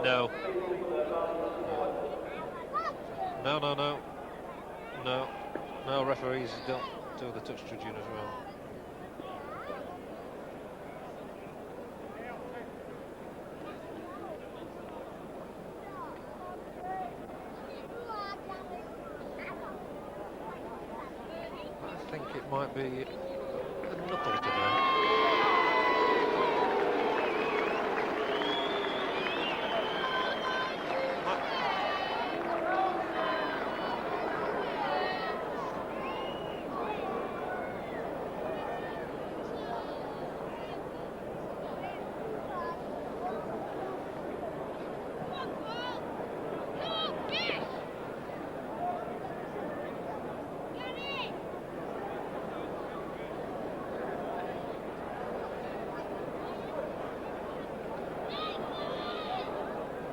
No. No, no, no. No. No, referees don't do the touch judging as well. I think it might be a knuckle to there.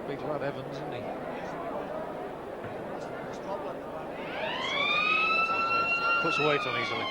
Big lad Evans, isn't he? Puts weight on easily.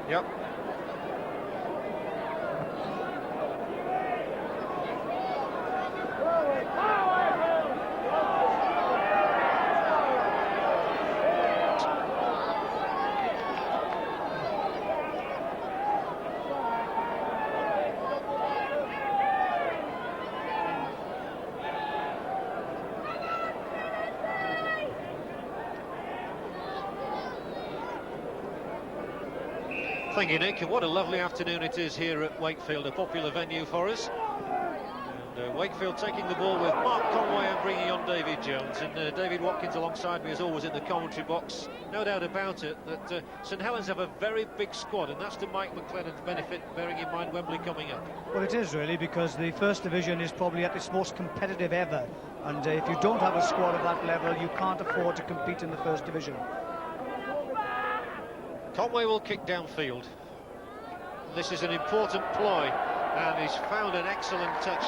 Yep. Thank you, Nick, and what a lovely afternoon it is here at Wakefield, a popular venue for us. And Wakefield taking the ball with Mark Conway and bringing on David Jones. And David Watkins alongside me as always in the commentary box. No doubt about it that St Helens have a very big squad, and that's to Mike McLennan's benefit, bearing in mind Wembley coming up. Well, it is really, because the First Division is probably at its most competitive ever. And if you don't have a squad of that level, you can't afford to compete in the First Division. Conway will kick downfield. This is an important ploy, and he's found an excellent touch.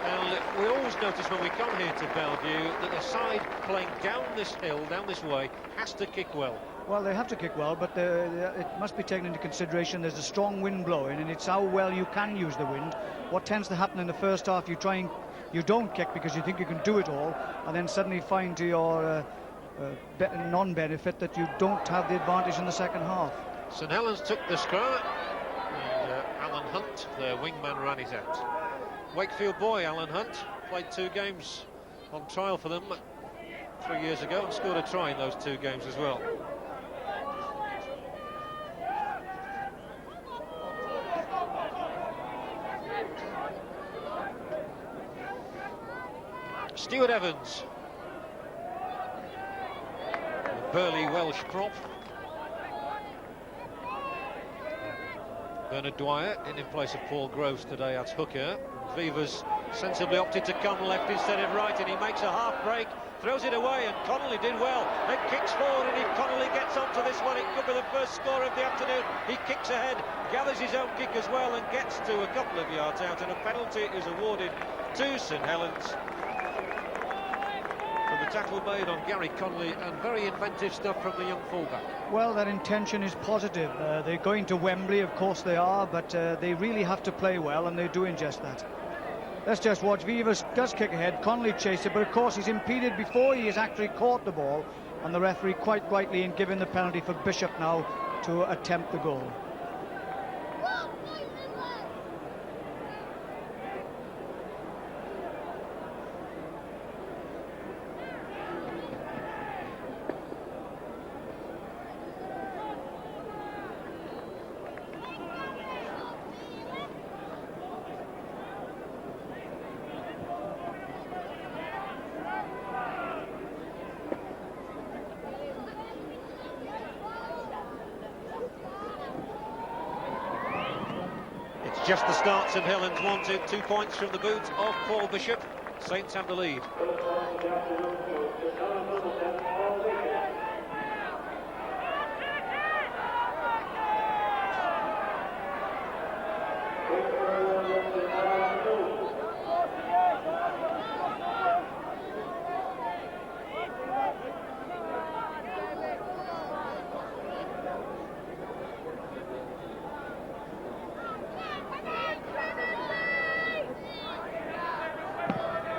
And we always notice when we come here to Bellevue that the side playing down this hill, down this way, has to kick well. Well, they have to kick well, but it must be taken into consideration there's a strong wind blowing, and it's how well you can use the wind. What tends to happen in the first half, you don't kick because you think you can do it all, and then suddenly find to your non-benefit that you don't have the advantage in the second half. St Helens took the scrum, and Alan Hunt, their wingman, ran it out. Wakefield boy Alan Hunt played 2 games on trial for them 3 years ago and scored a try in those 2 games as well. Stuart Evans, burly Welsh prop. Bernard Dwyer in place of Paul Groves today at hooker. Vivas sensibly opted to come left instead of right, and he makes a half break, throws it away, and Connolly did well, and kicks forward, and if Connolly gets onto this one, it could be the first score of the afternoon. He kicks ahead, gathers his own kick as well, and gets to a couple of yards out, and a penalty is awarded to St Helens. Tackle made on Gary Connolly, and very inventive stuff from the young fullback. Well, their intention is positive. They're going to Wembley, of course they are, but they really have to play well, and they're doing just that. Let's just watch. Vivas does kick ahead, Connolly chased it, but of course he's impeded before he has actually caught the ball, and the referee quite rightly in giving the penalty for Bishop now to attempt the goal. just the start St Helens wanted. 2 points from the boot of Paul Bishop. Saints have the lead.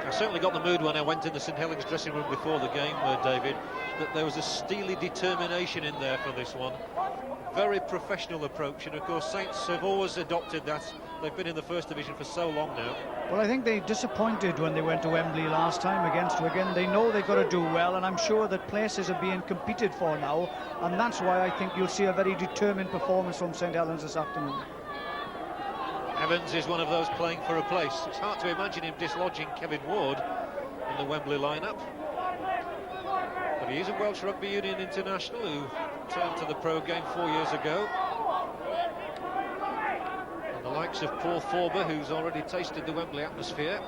I certainly got the mood when I went in the St Helens dressing room before the game, David, that there was a steely determination in there for this one. Very professional approach, and of course Saints have always adopted that. They've been in the First Division for so long now. Well, I think they disappointed when they went to Wembley last time against Wigan. They know they've got to do well, and I'm sure that places are being competed for now, and that's why I think you'll see a very determined performance from St Helens this afternoon. Evans is one of those playing for a place. It's hard to imagine him dislodging Kevin Ward in the Wembley lineup. But he is a Welsh Rugby Union international who turned to the pro game 4 years ago. And the likes of Paul Forber, who's already tasted the Wembley atmosphere.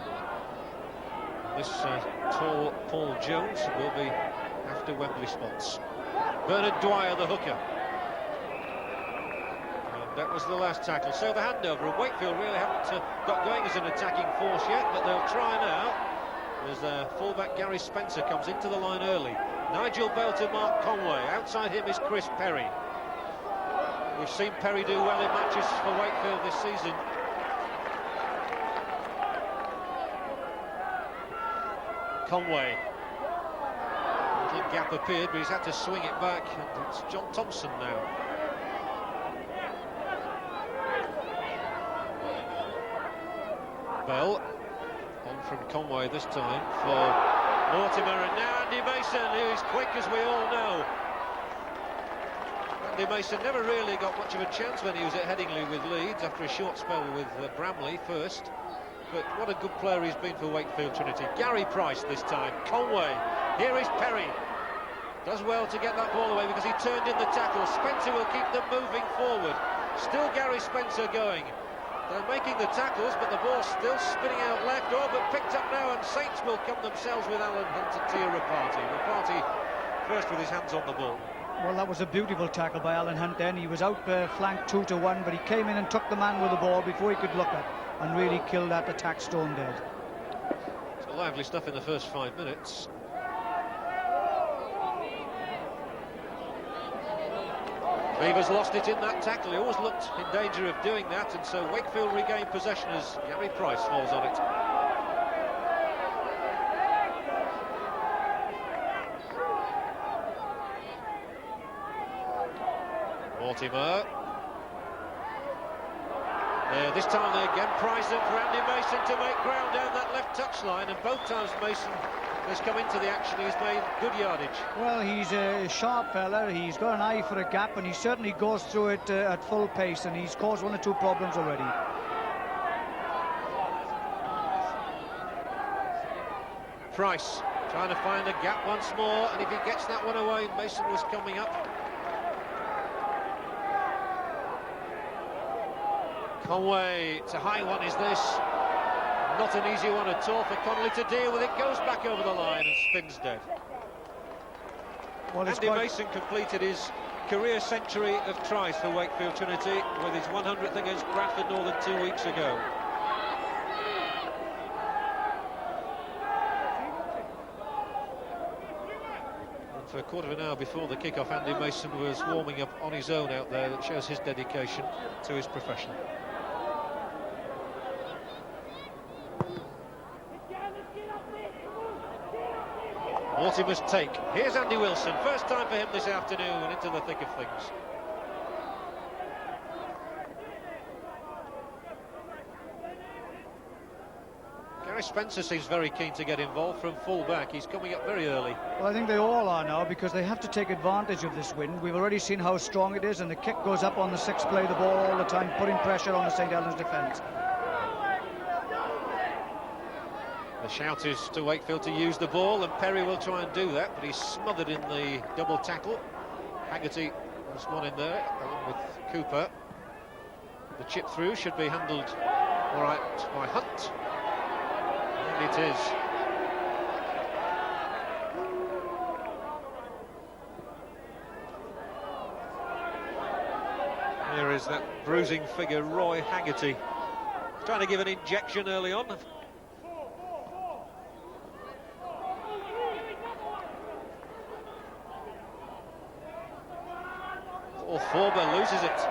This tall Paul Jones will be after Wembley spots. Bernard Dwyer, the hooker. That was the last tackle. So the handover, and Wakefield really haven't got going as an attacking force yet, but they'll try now as fullback Gary Spencer comes into the line early. Nigel Bell to Mark Conway. Outside him is Chris Perry. We've seen Perry do well in matches for Wakefield this season. Conway. A little gap appeared, but he's had to swing it back. And it's John Thompson now. Bell on from Conway this time for Mortimer, and now Andy Mason, who is quick as we all know. Andy Mason never really got much of a chance when he was at Headingley with Leeds after a short spell with Bramley first, but what a good player he's been for Wakefield Trinity. Gary Price this time. Conway, here is Perry, does well to get that ball away because he turned in the tackle. Spencer will keep them moving forward. Still Gary Spencer going. They're making the tackles, but the ball's still spinning out left. Oh, but picked up now, and Saints will come themselves with Alan Hunt and Tia Rapati. Rapati first with his hands on the ball. Well, that was a beautiful tackle by Alan Hunt then. He was out flanked 2-1, but he came in and took the man with the ball before he could look up and really killed that attack stone dead. It's lively stuff in the first 5 minutes. Beavers lost it in that tackle. He always looked in danger of doing that, and so Wakefield regained possession as Gary Price falls on it. Mortimer. This time they again prize them for Andy Mason to make ground down that left touchline, and both times Mason has come into the action. He's made good yardage. Well, he's a sharp fella. He's got an eye for a gap, and he certainly goes through it at full pace, and he's caused 1 or 2 problems already. Price trying to find a gap once more, and if he gets that one away, Mason was coming up. Conway, it's a high one, is this? Not an easy one at all for Connolly to deal with. It goes back over the line and spins dead. Well, Andy Mason completed his career century of tries for Wakefield Trinity with his 100th against Bradford Northern 2 weeks ago. And for a quarter of an hour before the kick-off, Andy Mason was warming up on his own out there. That shows his dedication to his profession. Mortimer's take. Here's Andy Wilson. First time for him this afternoon, and into the thick of things. Gary Spencer seems very keen to get involved from full-back. He's coming up very early. Well, I think they all are now, because they have to take advantage of this wind. We've already seen how strong it is, and the kick goes up on the 6th play, the ball all the time, putting pressure on the St Helens defence. The shout is to Wakefield to use the ball, and Perry will try and do that, but he's smothered in the double tackle. Haggerty was one in there, along with Cooper. The chip through should be handled all right by Hunt. And it is. Here is that bruising figure, Roy Haggerty, trying to give an injection early on. Or Forber loses it.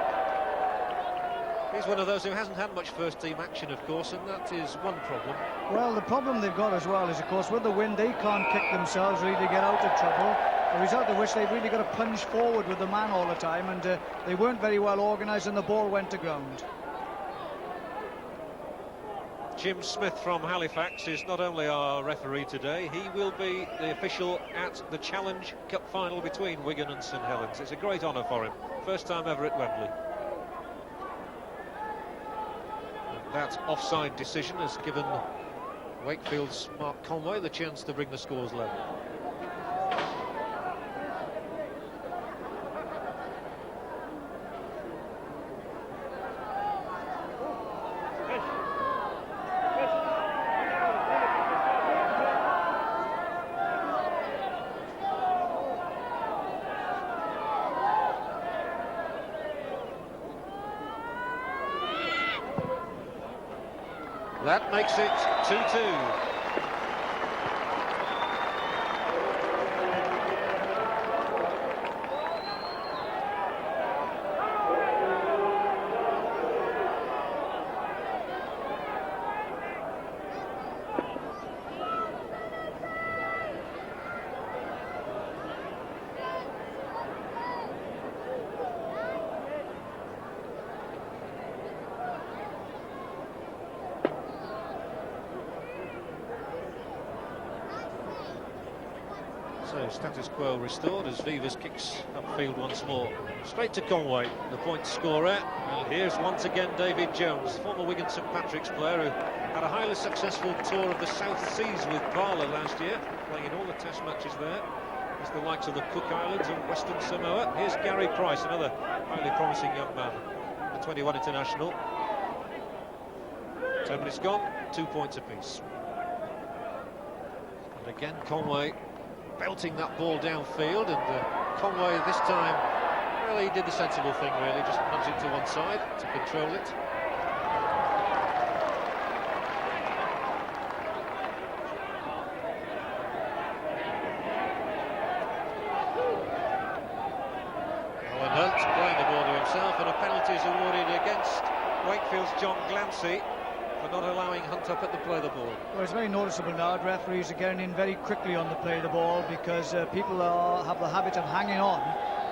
He's one of those who hasn't had much first-team action, of course, and that is one problem. Well, the problem they've got as well is, of course, with the wind, they can't kick themselves really to get out of trouble. The result of which they've really got to plunge forward with the man all the time, and they weren't very well organised, and the ball went to ground. Jim Smith from Halifax is not only our referee today, he will be the official at the Challenge Cup final between Wigan and St Helens. It's a great honour for him. First time ever at Wembley. And that offside decision has given Wakefield's Mark Conway the chance to bring the scores level. That makes it 2-2. So status quo restored as Vivas kicks upfield once more. Straight to Conway, the point scorer. And here's once again David Jones, former Wigan St Patrick's player who had a highly successful tour of the South Seas with Barla last year, playing in all the test matches there. There's the likes of the Cook Islands and Western Samoa. Here's Gary Price, another highly promising young man, the 21 international. 10 minutes gone, 2 points apiece. And again Conway belting that ball downfield, and Conway this time, well, he did the sensible thing really, just nudged it to one side to control it. Alan Hunt playing the ball to himself, and a penalty is awarded against Wakefield's John Glancy for not allowing Hunt up at the play of the ball. Well, it's very noticeable now. Referees are getting in very quickly on the play of the ball, because people have the habit of hanging on,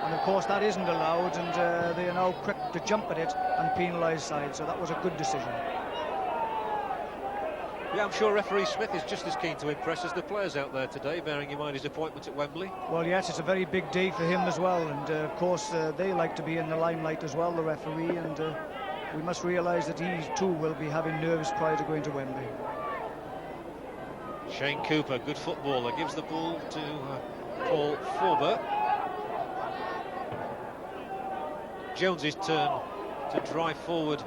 and of course that isn't allowed, and they are now quick to jump at it and penalise side, so that was a good decision. Yeah, I'm sure referee Smith is just as keen to impress as the players out there today, bearing in mind his appointment at Wembley. Well, yes, it's a very big day for him as well, and of course they like to be in the limelight as well, the referee, and we must realise that he too will be having nerves prior to going to Wembley. Shane Cooper, good footballer, gives the ball to Paul Forber. Jones's turn to drive forward.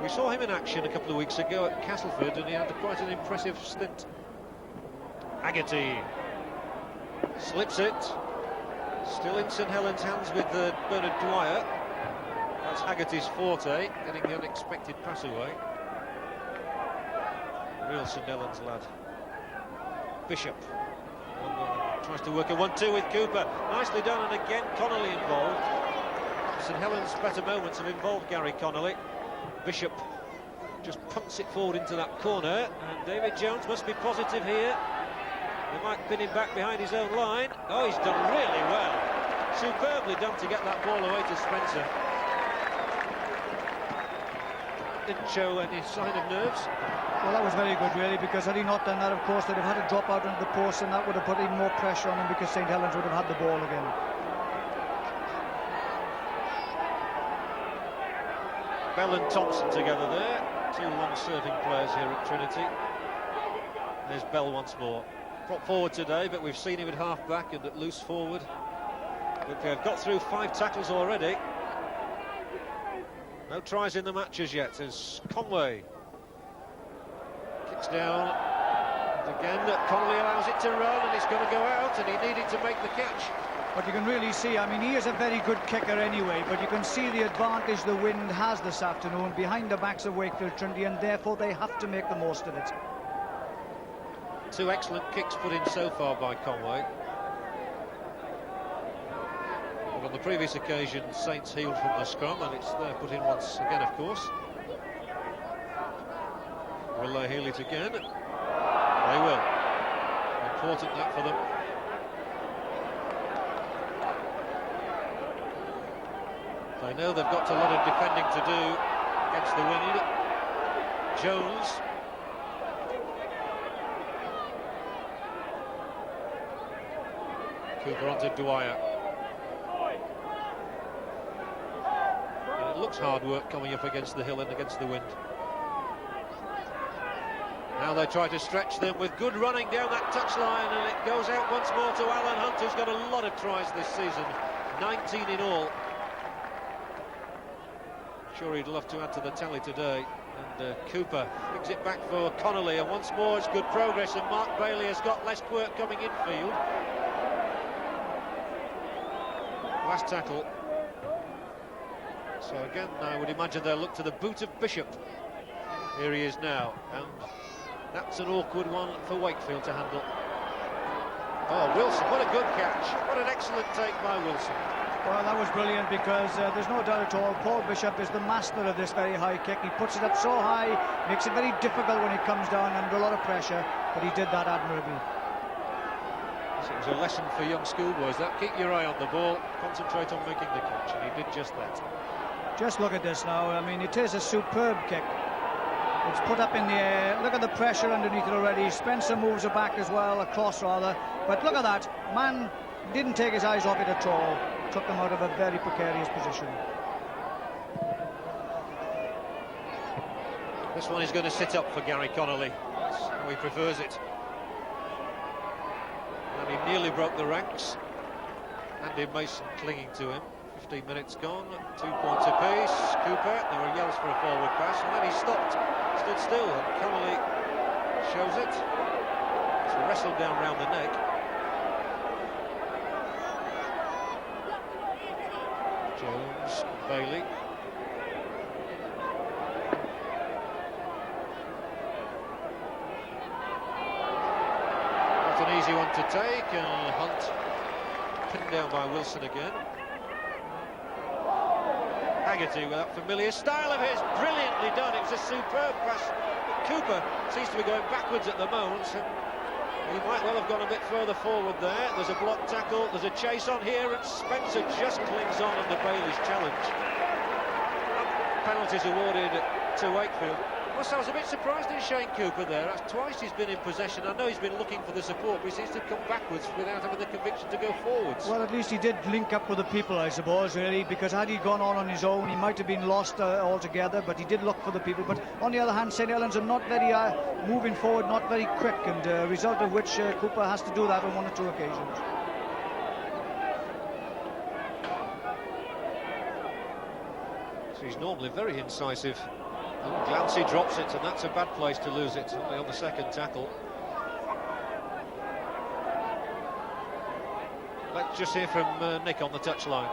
We saw him in action a couple of weeks ago at Castleford, and he had quite an impressive stint. Haggerty slips it. Still in St Helens' hands with Bernard Dwyer. That's Haggerty's forte, getting the unexpected pass away. Real St Helens lad. Bishop tries to work a 1-2 with Cooper. Nicely done, and again Connolly involved. St Helens' better moments have involved Gary Connolly. Bishop just punts it forward into that corner, and David Jones must be positive here. They might pin him back behind his own line. Oh, he's done really well. Superbly done to get that ball away to Spencer. Didn't show any sign of nerves. Well, that was very good really, because had he not done that, of course they'd have had to drop out into the post, and that would have put even more pressure on him, because St Helens would have had the ball again. Bell and Thompson together there, two long-serving players here at Trinity. There's Bell once more. Brought forward today, but we've seen him at half-back and at loose forward. But they've got through 5 tackles already. No tries in the match as yet as Conway kicks down. And again, Connolly allows it to run, and it's going to go out, and he needed to make the catch. But you can really see, I mean, he is a very good kicker anyway, but you can see the advantage the wind has this afternoon behind the backs of Wakefield Trinity, and therefore they have to make the most of it. 2 excellent kicks put in so far by Conway. But on the previous occasion, Saints healed from the scrum, and it's there put in once again, of course. Will they heal it again? They will. Important that for them. They know they've got a lot of defending to do against the wind. Jones. Cooper onto Dwyer. And it looks hard work coming up against the hill and against the wind. Now they try to stretch them with good running down that touchline, and it goes out once more to Alan Hunt, who's got a lot of tries this season, 19 in all. Sure, he'd love to add to the tally today. And Cooper brings it back for Connolly, and once more it's good progress, and Mark Bailey has got less work coming infield. Last tackle. So again, I would imagine they'll look to the boot of Bishop. Here he is now, and that's an awkward one for Wakefield to handle. Oh, Wilson, what a good catch. What an excellent take by Wilson. Well, that was brilliant, because there's no doubt at all, Paul Bishop is the master of this very high kick. He puts it up so high, makes it very difficult when he comes down under a lot of pressure, but he did that admirably. So it was a lesson for young schoolboys, that. Keep your eye on the ball, concentrate on making the catch, and he did just that. Just look at this now. I mean, it is a superb kick. It's put up in the air. Look at the pressure underneath it already. Spencer moves it back as well, across rather. But look at that. Man didn't take his eyes off it at all. Took them out of a very precarious position. This one is going to sit up for Gary Connolly. That's how he prefers it. And he nearly broke the ranks. Andy Mason clinging to him. 15 minutes gone, 2 points apiece. Cooper, there were yells for a forward pass, and then he stopped, stood still, and Connolly shows it. It's wrestled down round the neck. Jones, Bailey. Not an easy one to take, and Hunt pinned down by Wilson again. Haggerty with that familiar style of his, brilliantly done. It was a superb pass. But Cooper seems to be going backwards at the moment. He might well have gone a bit further forward there. There's a block tackle, there's a chase on here, and Spencer just clings on under Bailey's challenge. Penalties awarded to Wakefield. I was a bit surprised in Shane Cooper there. That's twice he's been in possession. I know he's been looking for the support, but he seems to come backwards without having the conviction to go forwards. Well, at least he did link up with the people, I suppose, really, because had he gone on his own, he might have been lost altogether, but he did look for the people. But on the other hand, St Helens are not very moving forward, not very quick, and result of which Cooper has to do that on 1 or 2 occasions. So he's normally very incisive. Oh, Glancy drops it, and that's a bad place to lose it, only on the second tackle. Let's just hear from Nick on the touchline.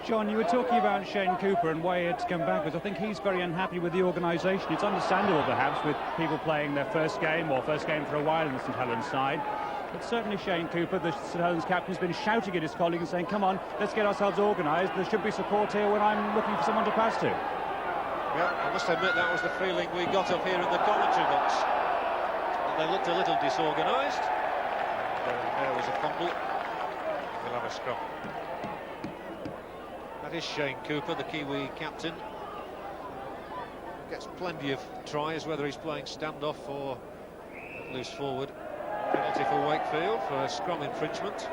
John, you were talking about Shane Cooper and why he had to come backwards. I think he's very unhappy with the organisation. It's understandable, perhaps, with people playing their first game or first game for a while in the St Helens side. But certainly Shane Cooper, the St Helens captain, has been shouting at his colleagues and saying, come on, let's get ourselves organised. There should be support here when I'm looking for someone to pass to. Yeah, I must admit that was the feeling we got up here in the commentary box. They looked a little disorganised. There was a fumble. We'll have a scrum. That is Shane Cooper, the Kiwi captain. Gets plenty of tries, whether he's playing standoff or loose forward. Penalty for Wakefield for a scrum infringement.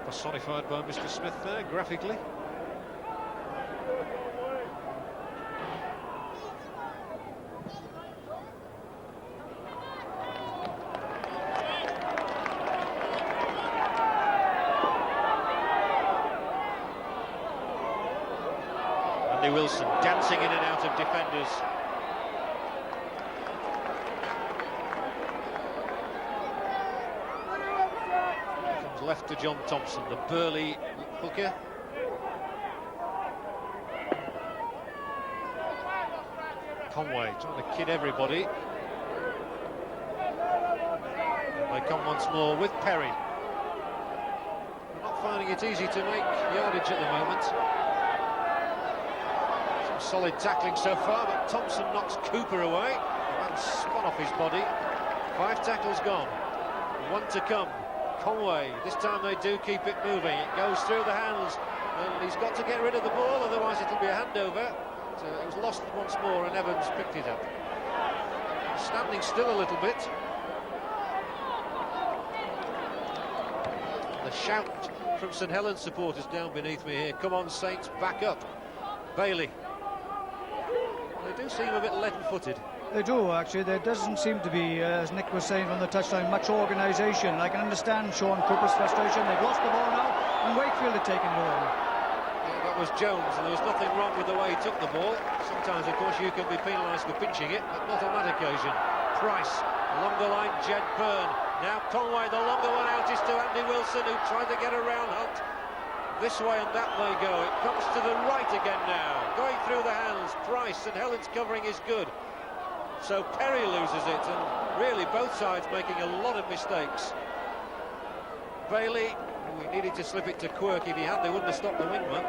Personified by Mr. Smith there, graphically. Andy Wilson dancing in and out of defenders. Comes left to John Thompson, the burly hooker. Conway trying to kid everybody. They come once more with Perry. They're not finding it easy to make yardage at the moment. Some solid tackling so far, but Thompson knocks Cooper away. The man spun off his body. 5 tackles gone. 1 to come. Conway, this time they do keep it moving. It goes through the hands, and he's got to get rid of the ball, otherwise it'll be a handover. So it was lost once more, and Evans picked it up. Standing still a little bit. The shout from St Helens supporters down beneath me here. Come on, Saints, back up. Bailey. They do seem a bit leaden-footed. They do, actually. There doesn't seem to be, as Nick was saying from the touchline, much organisation. I can understand Sean Cooper's frustration. They've lost the ball now, and Wakefield had taken it over. Yeah, that was Jones, and there was nothing wrong with the way he took the ball. Sometimes, of course, you can be penalised for pinching it, but not on that occasion. Price, along the line, Jed Byrne. Now Conway, the longer one out is to Andy Wilson, who tried to get around Hunt. This way and that they go. It comes to the right again now. Going through the hands, Price, and Helen's covering is good. So Perry loses it, and really both sides making a lot of mistakes. Bailey, we needed to slip it to Quirk. If he had, they wouldn't have stopped the wingman.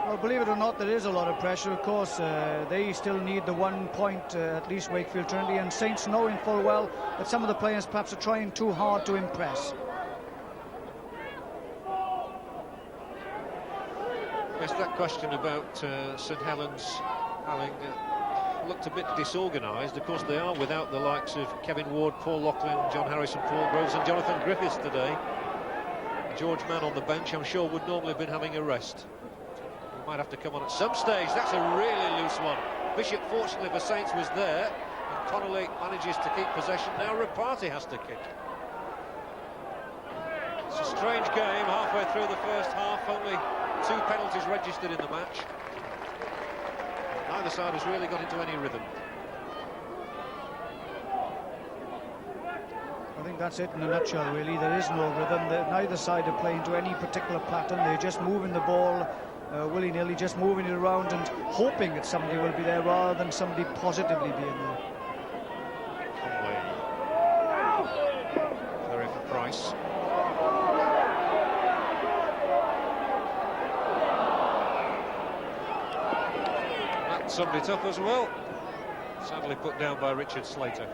Well, believe it or not, there is a lot of pressure. Of course, they still need the 1 point, at least Wakefield Trinity, and Saints knowing full well that some of the players perhaps are trying too hard to impress. Yes, that question about St Helens having looked a bit disorganised. Of course, they are without the likes of Kevin Ward, Paul Loughlin, John Harrison, Paul Groves and Jonathan Griffiths today. George Mann on the bench, I'm sure, would normally have been having a rest. He might have to come on at some stage. That's a really loose one. Bishop, fortunately for Saints, was there, and Connolly manages to keep possession. Now Rapati has to kick. It's a strange game halfway through the first half. Only 2 penalties registered in the match. Neither side has really got into any rhythm. I think that's it in a nutshell, really. There is no rhythm. Neither side are playing to any particular pattern. They're just moving the ball willy-nilly, just moving it around and hoping that somebody will be there rather than somebody positively being there. Conway. Very for Price. That summed it up as well. Sadly put down by Richard Slater.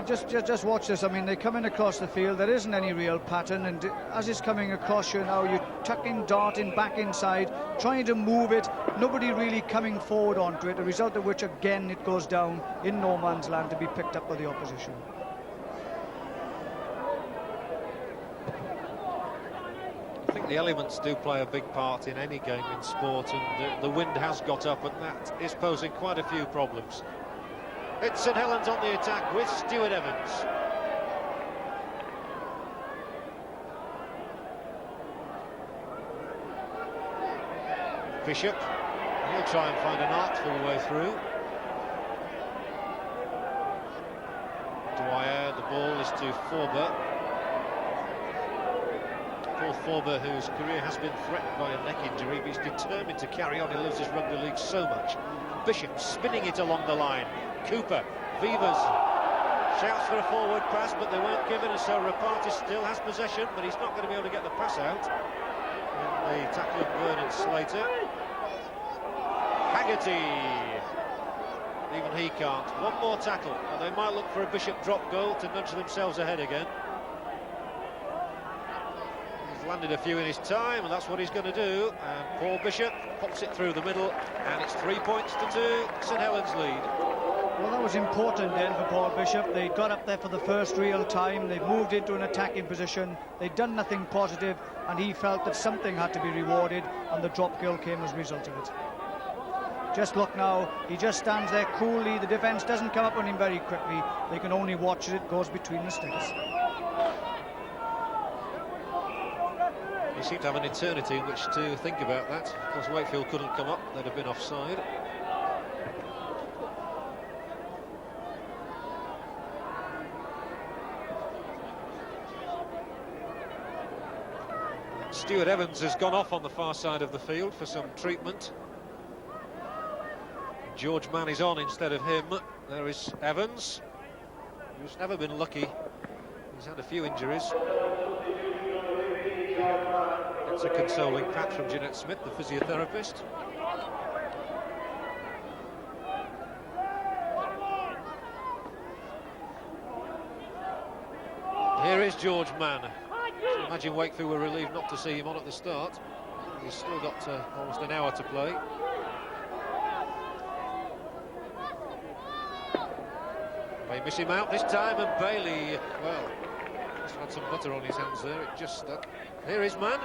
Just watch this. I mean, they're coming across the field. There isn't any real pattern, and as it's coming across you now, you're tucking, darting back inside, trying to move it. Nobody really coming forward onto it. The result of which, again, it goes down in no man's land to be picked up by the opposition. I think the elements do play a big part in any game in sport, and the wind has got up, and that is posing quite a few problems. It's St Helens on the attack with Stuart Evans. Bishop, he'll try and find an artful way through. Dwyer, the ball is to Forber. Paul Forber, whose career has been threatened by a neck injury, but he's determined to carry on. He loves his rugby league so much. Bishop spinning it along the line. Cooper, Vivas shouts for a forward pass, but they weren't given, and so Rapati still has possession, but he's not going to be able to get the pass out. And the tackle of Byrne and Slater. Haggerty, even he can't. One more tackle, and they might look for a Bishop drop goal to nudge themselves ahead again. He's landed a few in his time, and that's what he's going to do. And Paul Bishop pops it through the middle, and it's 3 points to 2. St Helens lead. Well, that was important then for Paul Bishop. They got up there for the first real time. They moved into an attacking position. They'd done nothing positive, and he felt that something had to be rewarded, and the drop goal came as a result of it. Just look now, he just stands there coolly. The defence doesn't come up on him very quickly. They can only watch as it goes between the sticks. You seem to have an eternity in which to think about that. Of course, Wakefield couldn't come up, they'd have been offside. Stuart Evans has gone off on the far side of the field for some treatment. George Mann is on instead of him. There is Evans, who's never been lucky. He's had a few injuries. It's a consoling pat from Jeanette Smith, the physiotherapist. Here is George Mann. So imagine Wakefield were relieved not to see him on at the start. He's still got almost an hour to play. They miss him out this time, and Bailey, well, must have had some butter on his hands there. It just stuck. Here is Mann.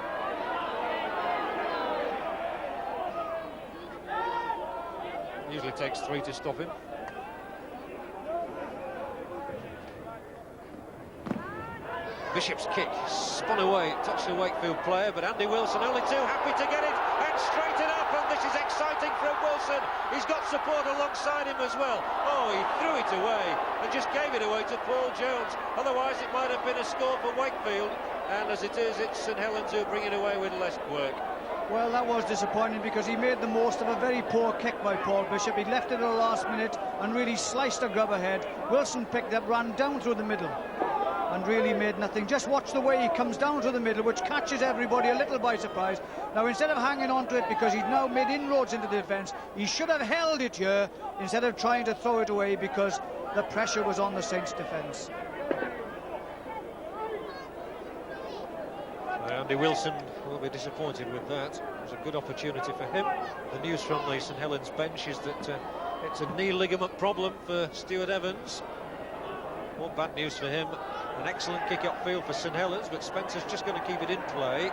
Usually takes 3 to stop him. Bishop's kick spun away, it touched the Wakefield player, but Andy Wilson only too happy to get it and straighten up, and this is exciting from Wilson. He's got support alongside him as well. Oh, he threw it away and just gave it away to Paul Jones. Otherwise it might have been a score for Wakefield, and as it is, it's St Helens who bring it away with less work. Well, that was disappointing because he made the most of a very poor kick by Paul Bishop. He left it at the last minute and really sliced a grub ahead. Wilson picked up, ran down through the middle and really made nothing. Just watch the way he comes down to the middle, which catches everybody a little by surprise. Now, instead of hanging on to it because he's now made inroads into the defence, he should have held it here instead of trying to throw it away because the pressure was on the Saints' defence. Andy Wilson will be disappointed with that. It was a good opportunity for him. The news from the St Helens bench is that it's a knee ligament problem for Stuart Evans. More bad news for him. An excellent kick upfield for St Helens, but Spencer's just going to keep it in play.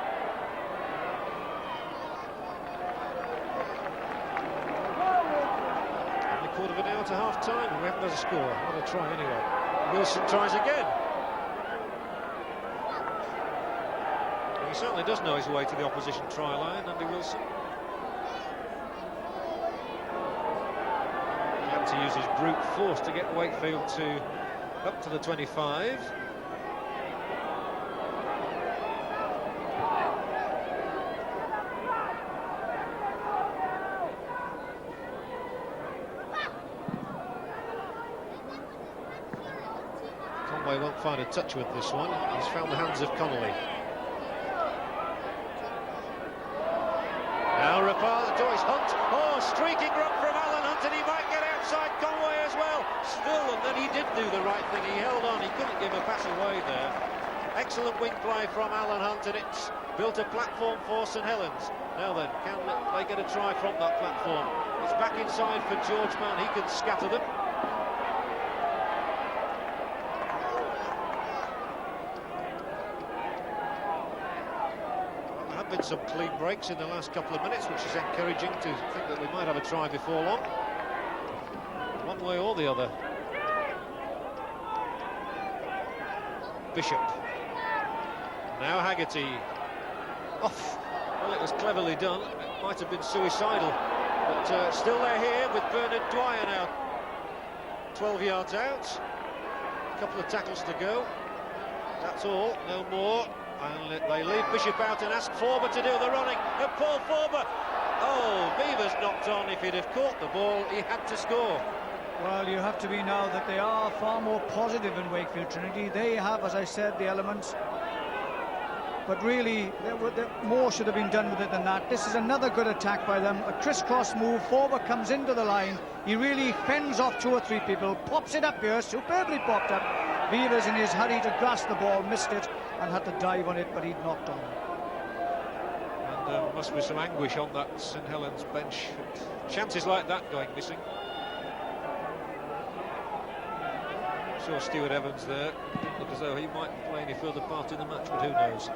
Only a quarter of an hour to half time, and we haven't had a score. What a try anyway. Wilson tries again. He certainly does know his way to the opposition try line, Andy Wilson. He had to use his brute force to get Wakefield up to the 25. Conway won't find a touch with this one. He's found the hands of Connolly. Now Rapala, Joyce Hunt, oh, streaking run from Alan Hunt, and he might get outside Conway as well. Still, and then he did do the right thing, he held on, he couldn't give a pass away there. Excellent wing play from Alan Hunt, and it's built a platform for St Helens. Now then, can they get a try from that platform? It's back inside for George Mann, he can scatter them. Been some clean breaks in the last couple of minutes, which is encouraging to think that we might have a try before long, one way or the other. Bishop, now Haggerty, off. Well, it was cleverly done. It might have been suicidal, but still they're here with Bernard Dwyer now 12 yards out, a couple of tackles to go, that's all, no more. And they leave Bishop out and ask Forber to do the running. And Paul Forber, oh, Beaver's knocked on. If he'd have caught the ball, he had to score. Well, you have to be now that they are far more positive in Wakefield Trinity. They have, as I said, the elements. But really, more should have been done with it than that. This is another good attack by them. A crisscross move. Forber comes into the line. He really fends off 2 or 3 people. Pops it up here, superbly popped up. Beavers, in his hurry to grasp the ball, missed it and had to dive on it, but he'd knocked on. And there must be some anguish on that St Helens bench. Chances like that going missing. Saw Stuart Evans there. Didn't look as though he might play any further part in the match, but who knows.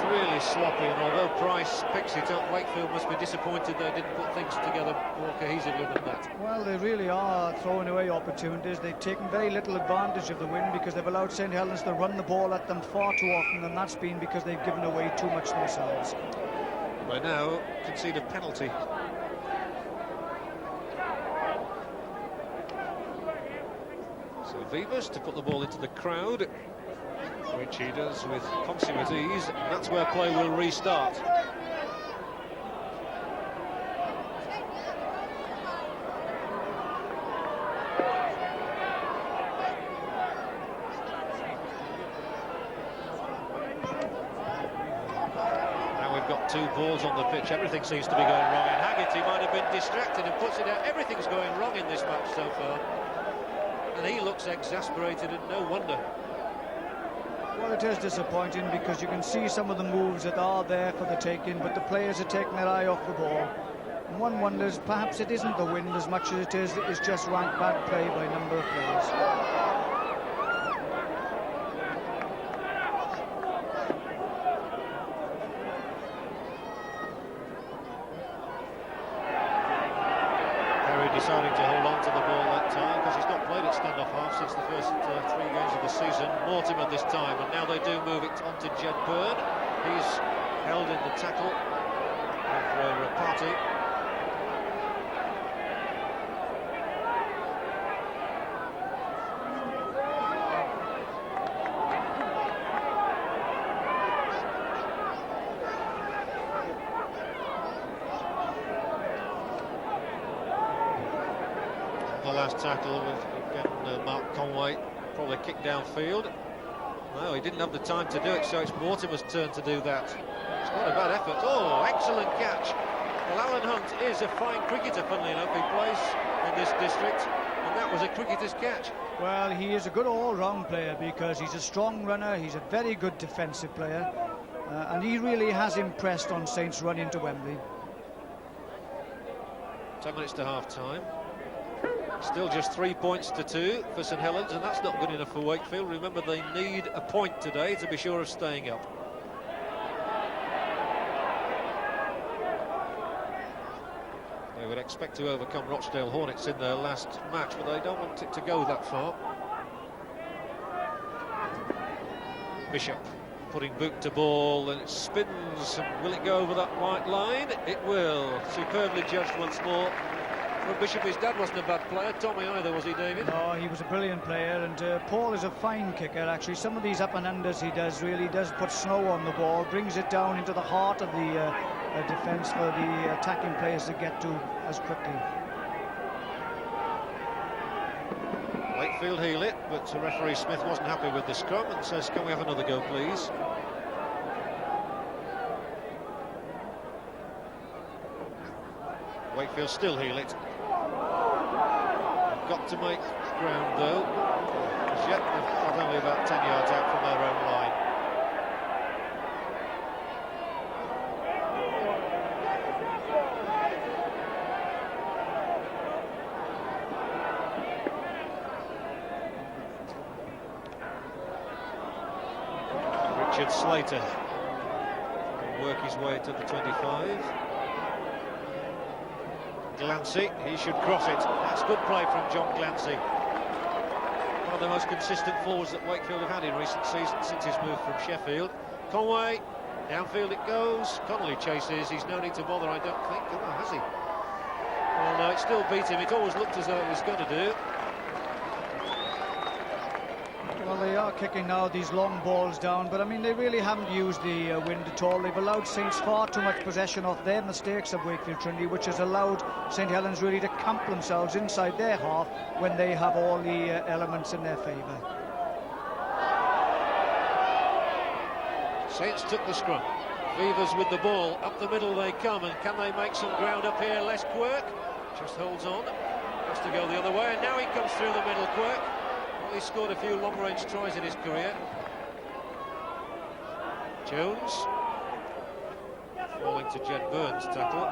It's really sloppy, and although Price picks it up, Wakefield must be disappointed they didn't put things together more cohesively than that. Well, they really are throwing away opportunities. They've taken very little advantage of the win because they've allowed St Helens to run the ball at them far too often, and that's been because they've given away too much themselves. They now concede a penalty. So Vivas to put the ball into the crowd, which he does with consummate ease, and that's where play will restart. Now we've got 2 balls on the pitch, everything seems to be going wrong, and Haggerty might have been distracted and puts it out. Everything's going wrong in this match so far, and he looks exasperated, and no wonder. Well, it is disappointing because you can see some of the moves that are there for the taking, but the players are taking their eye off the ball. And one wonders, perhaps it isn't the wind as much as it is it's just rank bad play by a number of players. Deciding to hold on to the ball that time because he's not played at stand-off half since the first 3 games of the season. Mortimer this time, and now they do move it on to Jed Byrne. He's held in the tackle of Rapati. The last tackle with Mark Conway probably kicked downfield. No, he didn't have the time to do it, so it's Mortimer's turn to do that. It's not a bad effort. Oh, excellent catch. Well, Alan Hunt is a fine cricketer, funnily enough. He plays in this district, and that was a cricketer's catch. Well, he is a good all-round player because he's a strong runner, he's a very good defensive player, and he really has impressed on Saints' run into Wembley. 10 minutes to half-time. Still just 3 points to 2 for St Helens, and that's not good enough for Wakefield. Remember, they need a point today to be sure of staying up. They would expect to overcome Rochdale Hornets in their last match, but they don't want it to go that far. Bishop putting boot to ball, and it spins. Will it go over that white line? It will. Superbly judged once more. Well, Bishop, his dad wasn't a bad player. Tommy either, was he, David? No, he was a brilliant player, and Paul is a fine kicker, actually. Some of these up and unders he does really does put snow on the ball, brings it down into the heart of the defence for the attacking players to get to as quickly. Wakefield heel it, but referee Smith wasn't happy with the scrum and says, can we have another go, please? Wakefield still heel it. Got to make ground though, as yet they're not only about 10 yards out from their own line. Richard Slater will work his way to the 25. Glancy, he should cross it. That's good play from John Glancy. One of the most consistent forwards that Wakefield have had in recent seasons since his move from Sheffield. Conway, downfield it goes. Connolly chases, he's no need to bother, I don't think. Oh, has he? Well, no, it still beat him. It always looked as though it was going to do. Well, they are kicking now these long balls down, but I mean, they really haven't used the wind at all. They've allowed Saints far too much possession off their mistakes of Wakefield Trinity, which has allowed St Helens really to camp themselves inside their half when they have all the elements in their favour. Saints took the scrum. Vivas with the ball. Up the middle they come, and can they make some ground up here? Les Quirk just holds on. Has to go the other way, and now he comes through the middle, Quirk. Well, he scored a few long-range tries in his career. Jones falling to Jed Byrne's tackle.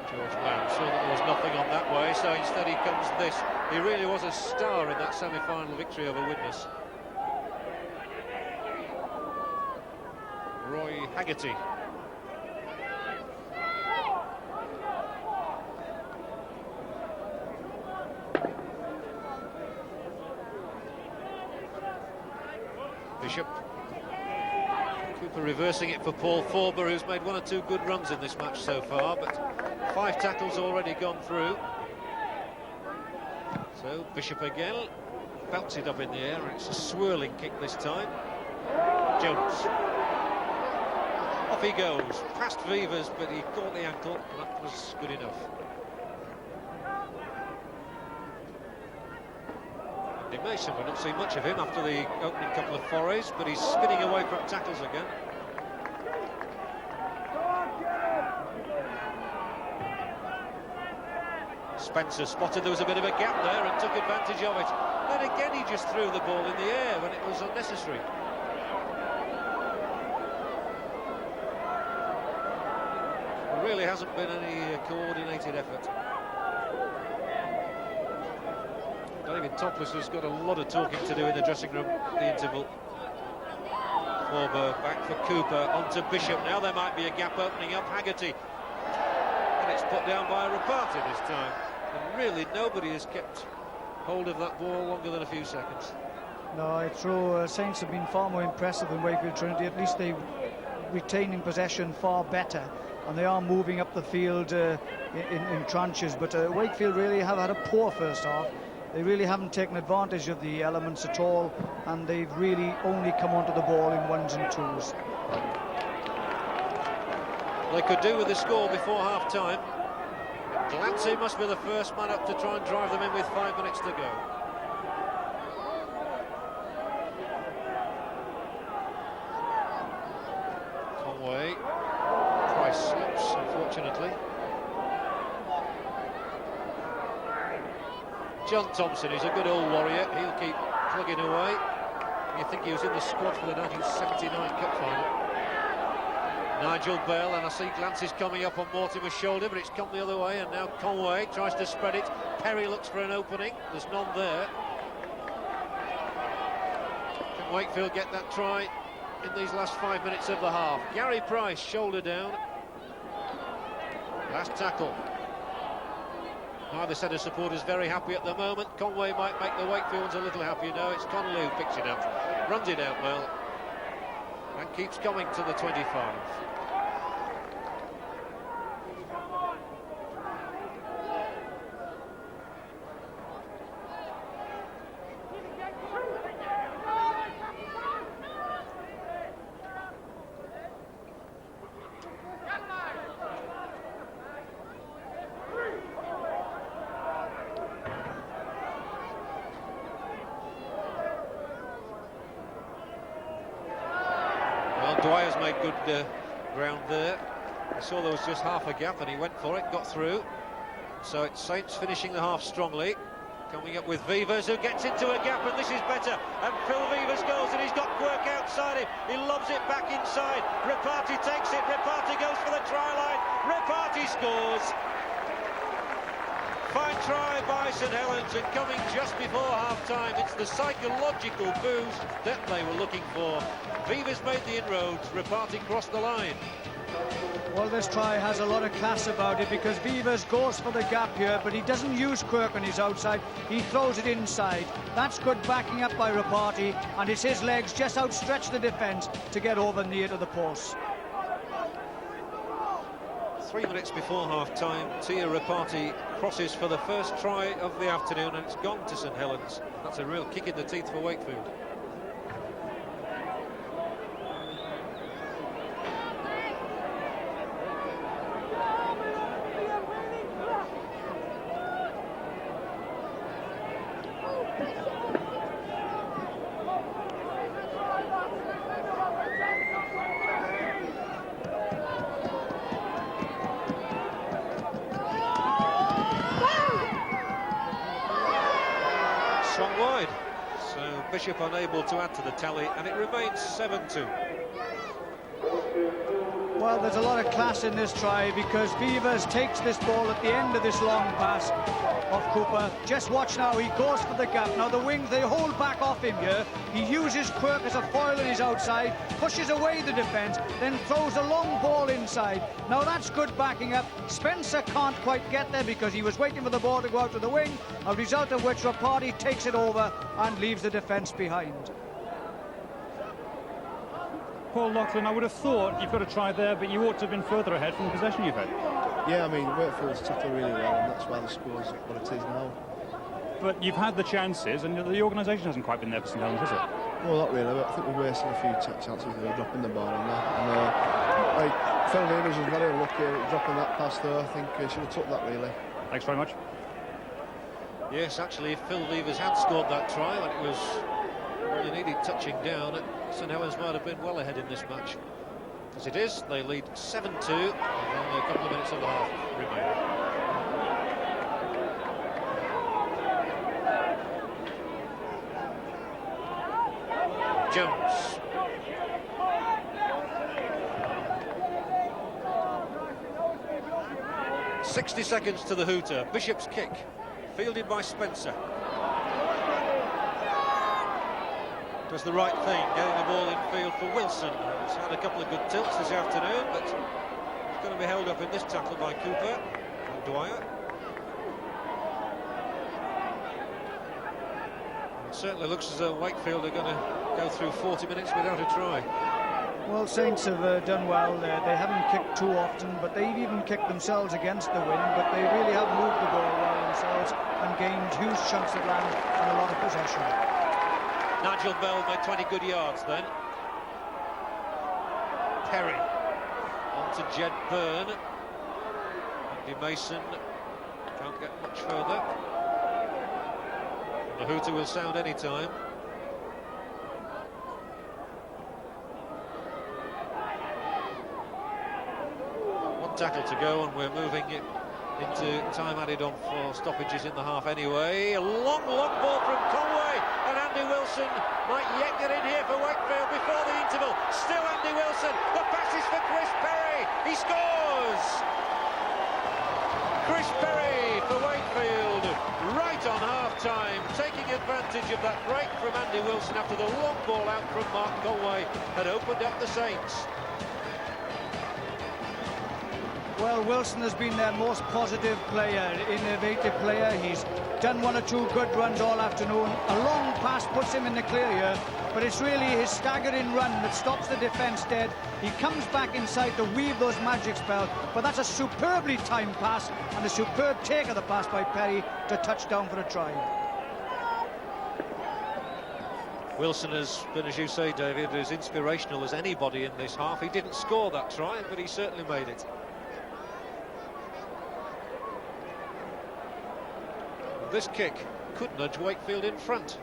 George Brown saw that there was nothing on that way, so instead he comes this. He really was a star in that semi-final victory over Widnes. Roy Haggerty. Bishop. Cooper reversing it for Paul Forber, who's made 1 or 2 good runs in this match so far, but 5 tackles already gone through. So Bishop again, belts it up in the air, and it's a swirling kick this time. Jones. Off he goes, past Vivers, but he caught the ankle, and that was good enough. Andy Mason, we don't see much of him after the opening couple of forays, but he's spinning away from tackles again. Spencer spotted there was a bit of a gap there and took advantage of it. Then again he just threw the ball in the air when it was unnecessary. There really hasn't been any coordinated effort. David Topless has got a lot of talking to do in the dressing room at the interval. Forber back for Cooper, onto Bishop. Now there might be a gap opening up. Haggerty. And it's put down by Rapati this time. And really nobody has kept hold of that ball longer than a few seconds. No, it's true. Saints have been far more impressive than Wakefield Trinity. At least they retaining possession far better, and they are moving up the field in tranches. But Wakefield really have had a poor first half. They really haven't taken advantage of the elements at all, and they've really only come onto the ball in 1s and 2s. They could do with the score before half-time. Glancy must be the first man up to try and drive them in with 5 minutes to go. Conway. Price slips, unfortunately. John Thompson is a good old warrior. He'll keep plugging away. You think he was in the squad for the 1979 Cup final. Nigel Bell, and I see glances coming up on Mortimer's shoulder, but it's come the other way, and now Conway tries to spread it. Perry looks for an opening. There's none there. Can Wakefield get that try in these last 5 minutes of the half? Gary Price, shoulder down. Last tackle. Neither set of supporters very happy at the moment. Conway might make the Wakefields a little happier. No, it's Connolly who picks it up, runs it out well, and keeps coming to the 25. Dwyer's made good ground there. I saw there was just half a gap and he went for it, got through. So it's Saints finishing the half strongly. Coming up with Vivers, who gets into a gap, and this is better. And Phil Vivers goes, and he's got Quirk outside him. He lobs it back inside. Rapati takes it. Rapati goes for the try line. Rapati scores. Fine try by St Helens, and coming just before half-time. It's the psychological boost that they were looking for. Vivers made the inroads. Rapati crossed the line. Well, this try has a lot of class about it, because Vivers goes for the gap here, but he doesn't use Quirk on his outside. He throws it inside. That's good backing up by Rapati, and it's his legs just outstretch the defence to get over near to the post. 3 minutes before half-time, Tia Rapati crosses for the first try of the afternoon, and it's gone to St Helens. That's a real kick in the teeth for Wakefield. Swung wide, so Bishop unable to add to the tally, and it remains 7-2. Well, there's a lot of class in this try, because Vivers takes this ball at the end of this long pass. of Cooper. Just watch now, he goes for the gap. Now the wings, they hold back off him here. He uses Quirk as a foil on his outside, pushes away the defence, then throws a long ball inside. Now that's good backing up. Spencer can't quite get there because he was waiting for the ball to go out to the wing, a result of which Rapati takes it over and leaves the defence behind. Paul Loughlin, I would have thought you've got to try there, but you ought to have been further ahead from the possession you've had. Yeah, I mean, Wakefield's tackled really well, and that's why the score's what it is now. But you've had the chances, and the organisation hasn't quite been there for St Helens, has it? Well, not really, but I think we're wasting a few chances there, dropping the ball on that. And, like, Phil Davies was very unlucky dropping that pass there. I think he should have took that, really. Thanks very much. Yes, actually, if Phil Levers had scored that try when it was really needed touching down, St Helens might have been well ahead in this match. As it is, they lead 7-2, and only a couple of minutes of the half remaining. Jones. "60 seconds to the hooter. Bishop's kick, fielded by Spencer. Does the right thing, getting the ball in field for Wilson. He's had a couple of good tilts this afternoon, but he's going to be held up in this tackle by Cooper and Dwyer. It certainly looks as though Wakefield are going to go through 40 minutes without a try. Well, Saints have done well there. They haven't kicked too often, but they've even kicked themselves against the win, but they really have moved the ball well themselves and gained huge chunks of land and a lot of possession. Nigel Bell made 20 good yards then. Perry on to Jed Byrne. Andy Mason can't get much further. The hooter will sound any time. One tackle to go, and we're moving it into time added on for stoppages in the half anyway. A long ball from Conway, and Andy Wilson might yet get in here for Wakefield before the interval. Still Andy Wilson, the pass is for Chris Perry, he scores! Chris Perry for Wakefield, right on half-time, taking advantage of that break from Andy Wilson after the long ball out from Mark Conway had opened up the Saints. Well, Wilson has been their most positive player, innovative player. He's done one or two good runs all afternoon. A long pass puts him in the clear here, but it's really his staggering run that stops the defence dead. He comes back inside to weave those magic spells, but that's a superbly timed pass and a superb take of the pass by Perry to touchdown for a try. Wilson has been, as you say, David, as inspirational as anybody in this half. He didn't score that try, but he certainly made it. This kick could nudge Wakefield in front.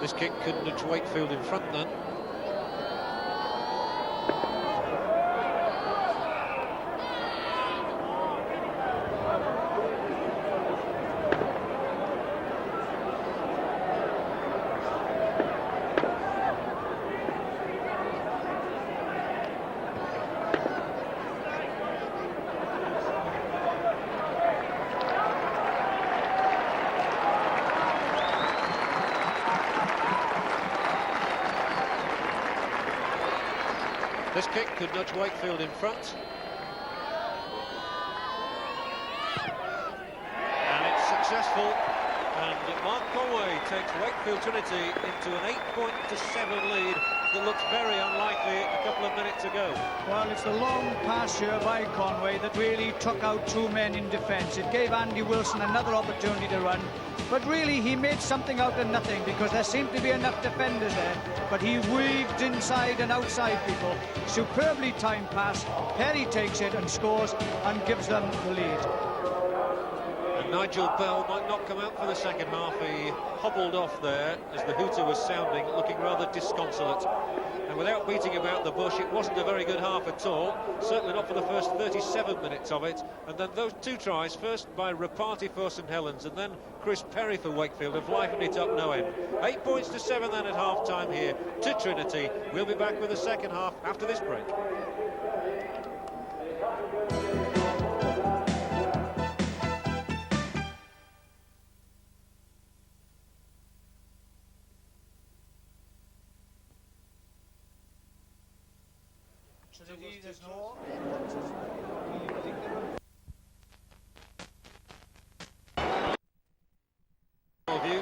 This kick could nudge Wakefield in front then. This kick could nudge Wakefield in front. And it's successful. And Mark Conway takes Wakefield Trinity into an 8-7 lead that looked very unlikely a couple of minutes ago. Well, it's the long pass here by Conway that really took out two men in defence. It gave Andy Wilson another opportunity to run, but really he made something out of nothing because there seemed to be enough defenders there, but he weaved inside and outside people. Superbly timed pass. Perry takes it and scores and gives them the lead. Nigel Bell might not come out for the second half. He hobbled off there as the hooter was sounding, looking rather disconsolate. And without beating about the bush, it wasn't a very good half at all. Certainly not for the first 37 minutes of it. And then those two tries, first by Rapati for St Helens and then Chris Perry for Wakefield, have livened it up no end. 8 points to 7 then at half-time here to Trinity. We'll be back with the second half after this break.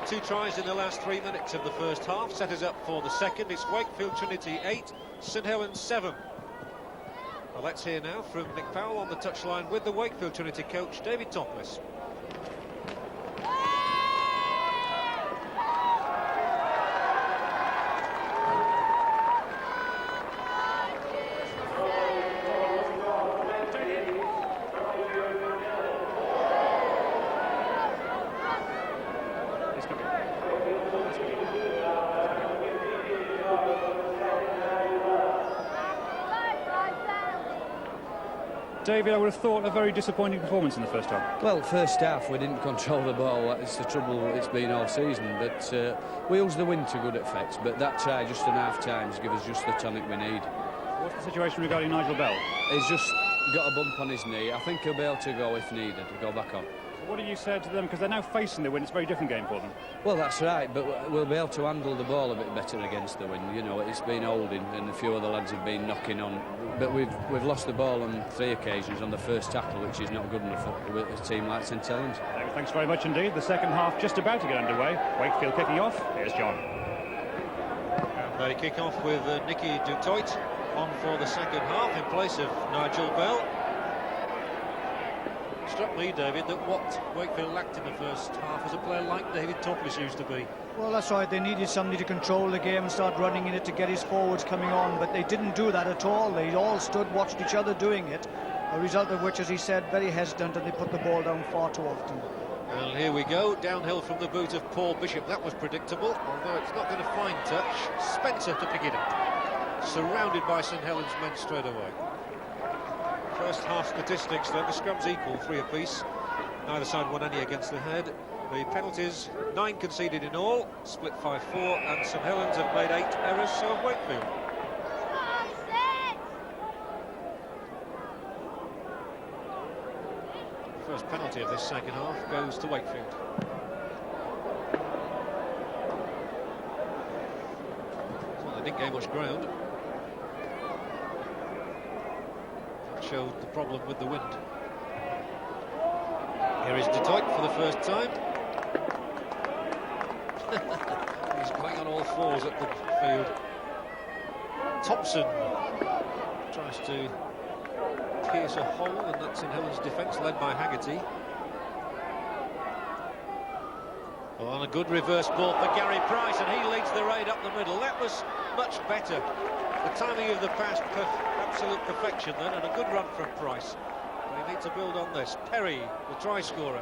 Two tries in the last 3 minutes of the first half set us up for the second. It's Wakefield Trinity 8, St Helens 7. Well, let's hear now from Nick Powell on the touchline with the Wakefield Trinity coach David Topless. David, I would have thought a very disappointing performance in the first half. Well, first half we didn't control the ball. That's the trouble it's been all season. But we used the wind to good effect. But that try just in half times give us just the tonic we need. What's the situation regarding Nigel Bell? He's just got a bump on his knee. I think he'll be able to go if needed, to go back on. What do you say to them? Because they're now facing the wind. It's a very different game for them. Well, that's right, but we'll be able to handle the ball a bit better against the wind. You know, it's been holding, and a few other lads have been knocking on. But we've lost the ball on 3 occasions on the first tackle, which is not good enough with a team like St Helens. David, thanks very much indeed. The second half just about to get underway. Wakefield kicking off. Here's John. And they kick off with Nicky Dutoit on for the second half in place of Nigel Bell. Struck me, David, that what Wakefield lacked in the first half was a player like David Topless used to be. Well, that's right. They needed somebody to control the game and start running in it to get his forwards coming on, but they didn't do that at all. They all stood, watched each other doing it, a result of which, as he said, very hesitant, and they put the ball down far too often. Well, here we go, downhill from the boot of Paul Bishop. That was predictable, although it's not going to find touch. Spencer to pick it up. Surrounded by St Helens men straight away. First half statistics then, the scrums equal, 3 apiece. Neither side won any against the head. The penalties, 9 conceded in all, split 5-4, and St Helens have made 8 errors, so have Wakefield. The first penalty of this second half goes to Wakefield. Well, they didn't gain much ground. Showed the problem with the wind. Here is Dutoit for the first time. He's going on all fours up the field. Thompson tries to pierce a hole, and that's in Helens' defence, led by Haggerty. Well, and a good reverse ball for Gary Price, and he leads the raid up the middle. That was much better. The timing of the pass, absolute perfection then, and a good run from Price. They need to build on this. Perry, the try scorer.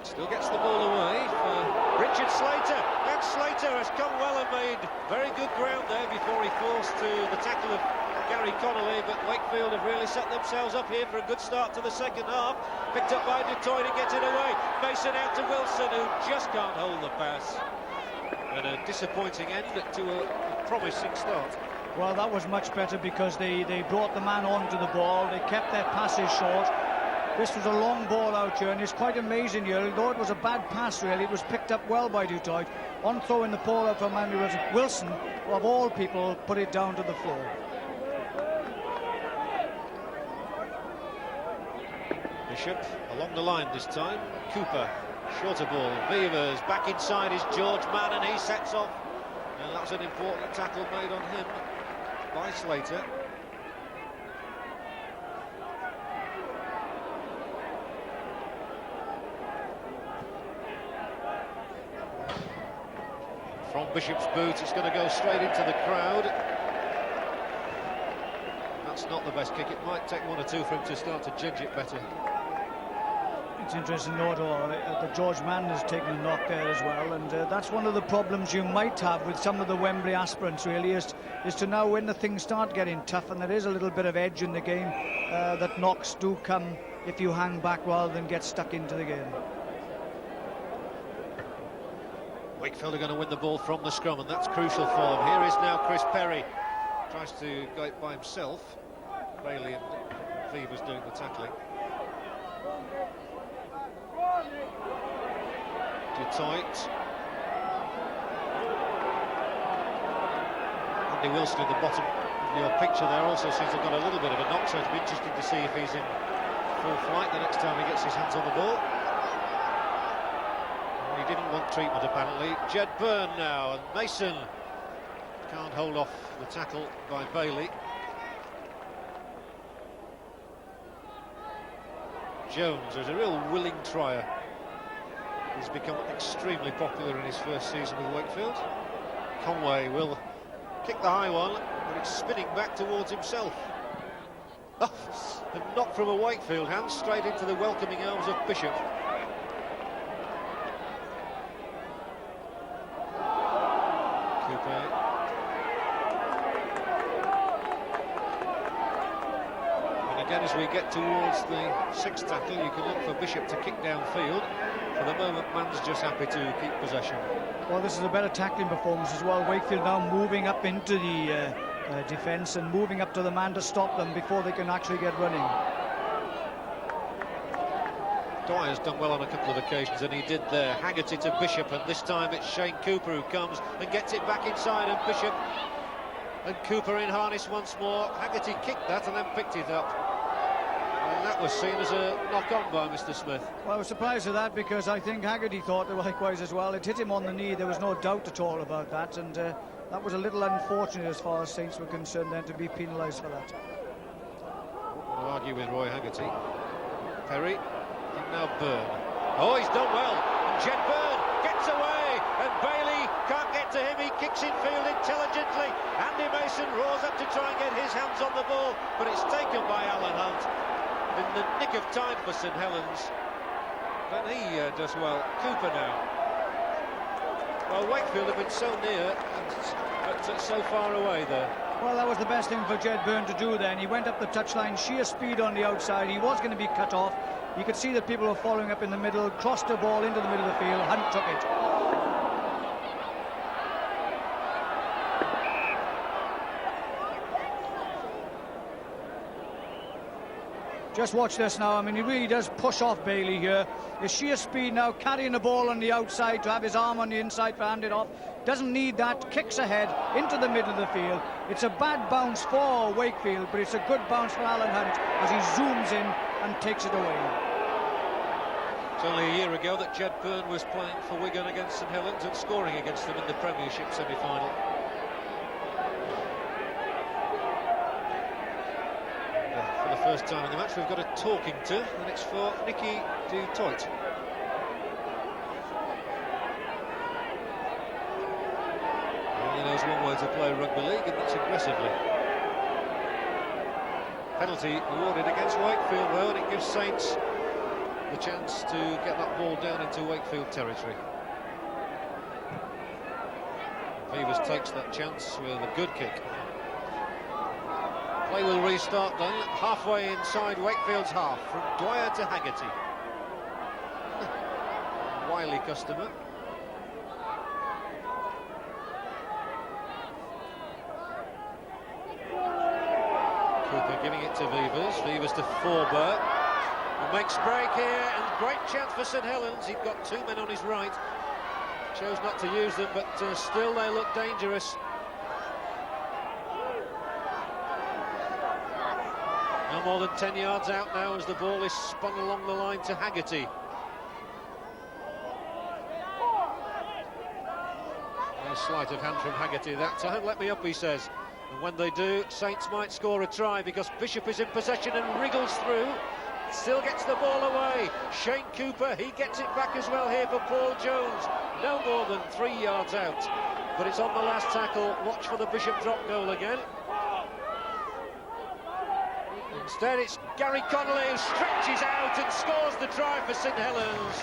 Still gets the ball away for Richard Slater, and Slater has come well and made very good ground there before he falls to the tackle of Gary Connolly, but Wakefield have really set themselves up here for a good start to the second half. Picked up by Dutoit and gets it away. Mason out to Wilson, who just can't hold the pass. And a disappointing end to a promising start. Well, that was much better because they brought the man onto the ball. They kept their passes short. This was a long ball out here, and it's quite amazing here. Although it was a bad pass, really, it was picked up well by Dutoit. On throwing the ball out from Andy Wilson, who of all people put it down to the floor. Bishop along the line this time. Cooper, shorter ball. Beavers back inside is George Mann, and he sets off. And that's an important tackle made on him by Slater. From Bishop's boot, it's going to go straight into the crowd. That's not the best kick. It might take one or two for him to start to judge it better. It's interesting to note that George Mann has taken a knock there as well, and that's one of the problems you might have with some of the Wembley aspirants, really, is to now when the things start getting tough and there is a little bit of edge in the game, that knocks do come if you hang back rather than get stuck into the game. Wakefield are going to win the ball from the scrum, and that's crucial for them. Here is now Chris Perry. Tries to go it by himself. Bailey and Vivers doing the tackling. Tight. Andy Wilson in the bottom of your picture there also seems to have got a little bit of a knock, so it'll be interesting to see if he's in full flight the next time he gets his hands on the ball. He didn't want treatment apparently. Jed Byrne now, and Mason can't hold off the tackle by Bailey. Jones is a real willing trier. He's become extremely popular in his first season with Wakefield. Conway will kick the high one, but it's spinning back towards himself. Oh, a knock from a Wakefield hand straight into the welcoming arms of Bishop. Cooper. And again, as we get towards the sixth tackle, you can look for Bishop to kick downfield. For the moment, Mann's just happy to keep possession. Well, this is a better tackling performance as well. Wakefield now moving up into the defence and moving up to the man to stop them before they can actually get running. Dwyer's done well on a couple of occasions, and he did there. Haggerty to Bishop, and this time it's Shane Cooper who comes and gets it back inside, and Bishop and Cooper in harness once more. Haggerty kicked that and then picked it up. And that was seen as a knock-on by Mr. Smith. Well, I was surprised at that because I think Haggerty thought likewise as well. It hit him on the knee, there was no doubt at all about that, and that was a little unfortunate as far as Saints were concerned then to be penalised for that. I'll argue with Roy Haggerty. Perry, and now Byrne. Oh, he's done well, and Jed Byrne gets away, and Bailey can't get to him. He kicks infield intelligently. Andy Mason roars up to try and get his hands on the ball, but it's taken by Alan Hunt. In the nick of time for St Helens, and he does well. Cooper now. Well, Wakefield have been so near, but so far away there. Well, that was the best thing for Jed Byrne to do then. He went up the touchline, sheer speed on the outside. He was going to be cut off. You could see that people were following up in the middle, crossed the ball into the middle of the field. Hunt took it. Just watch this now. I mean, he really does push off Bailey here. His sheer speed now, carrying the ball on the outside to have his arm on the inside to hand it off. Doesn't need that. Kicks ahead into the middle of the field. It's a bad bounce for Wakefield, but it's a good bounce for Alan Hunt as he zooms in and takes it away. It's only a year ago that Jed Byrne was playing for Wigan against St Helens and scoring against them in the Premiership semi-final. For the first time in the match, we've got a talking to, and it's for Nicky du Toit. He only knows one way to play rugby league, and that's aggressively. Penalty awarded against Wakefield, though, and it gives Saints the chance to get that ball down into Wakefield territory. Vivers takes that chance with a good kick. Play will restart then, halfway inside Wakefield's half, from Dwyer to Haggerty. Wily customer. Cooper giving it to Vivers, Vivers to Forber. He makes break here, and great chance for St Helens. He'd got two men on his right. Chose not to use them, but still they look dangerous. No more than 10 yards out now as the ball is spun along the line to Haggerty. No sleight of hand from Haggerty that time. Let me up, he says. And when they do, Saints might score a try because Bishop is in possession and wriggles through. Still gets the ball away. Shane Cooper, he gets it back as well here for Paul Jones. No more than 3 yards out. But it's on the last tackle. Watch for the Bishop drop goal again. Instead, it's Gary Connolly who stretches out and scores the try for St Helens.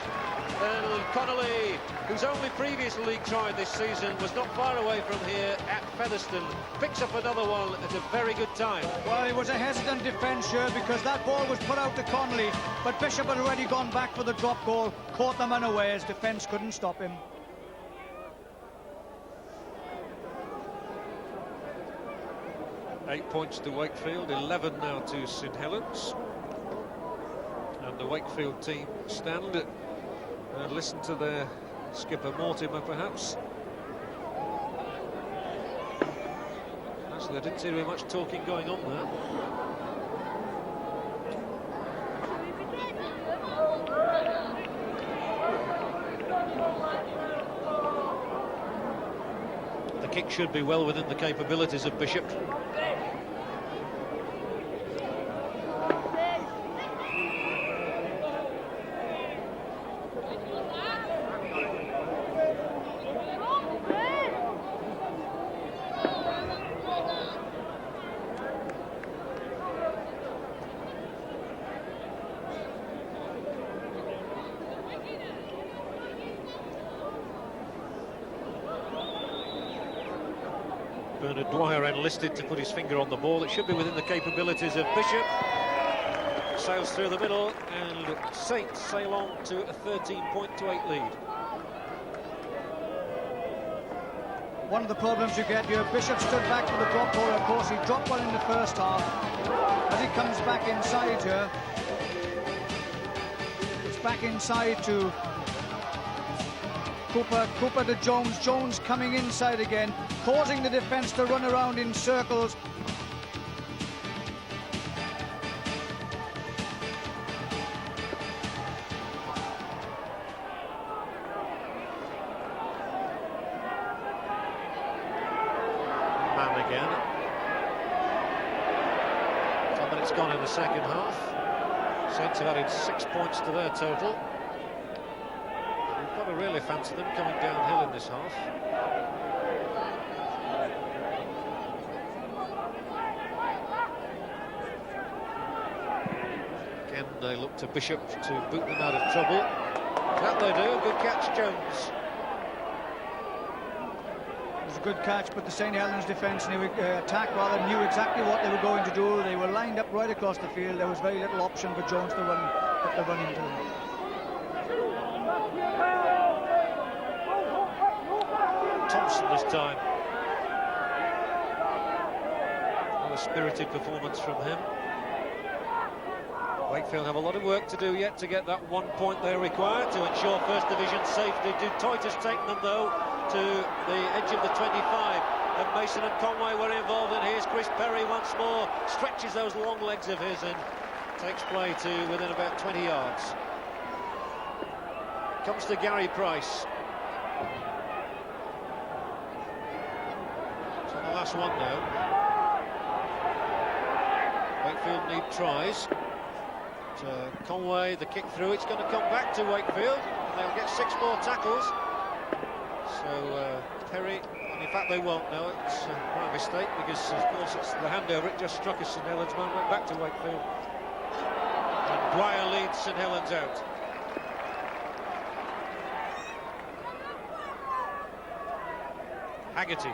And Connolly, whose only previous league try this season was not far away from here at Featherstone, picks up another one at a very good time. Well, it was a hesitant defence here because that ball was put out to Connolly, but Bishop had already gone back for the drop goal, caught them unawares, defence couldn't stop him. Eight points to Wakefield, 11 now to St Helens. And the Wakefield team stand and listen to their skipper Mortimer, perhaps. Actually, there didn't seem to be much talking going on there. The kick should be well within the capabilities of Bishop. Bernard Dwyer enlisted to put his finger on the ball. It should be within the capabilities of Bishop. Sails through the middle, and Saints sail on to a 13-8 lead. One of the problems you get here, Bishop stood back for the drop ball. Of course, he dropped one in the first half. As he comes back inside here, it's back inside to Cooper to Jones. Jones coming inside again, causing the defence to run around in circles. Man again. 10 minutes gone in the second half. Saints have added 6 points to their total. We've got to really fancy them coming downhill in this half. Again, they look to Bishop to boot them out of trouble. That they do. Good catch, Jones. It was a good catch, but the St Helens defence knew exactly what they were going to do. They were lined up right across the field. There was very little option for Jones to put the run into them. Thompson this time. Another spirited performance from him. Wakefield have a lot of work to do yet to get that 1 point they require to ensure First Division safety. Dutoit has taken them, though, to the edge of the 25. And Mason and Conway were involved, and here's Chris Perry once more. Stretches those long legs of his and takes play to within about 20 yards. Comes to Gary Price. It's on the last one now. Wakefield need tries. Conway, the kick through, it's going to come back to Wakefield. They'll get 6 more tackles. So Perry, and in fact they won't know, it's my mistake, because of course it's the handover, it just struck a St Helens man, went back to Wakefield. And Dwyer leads St Helens out. Haggerty.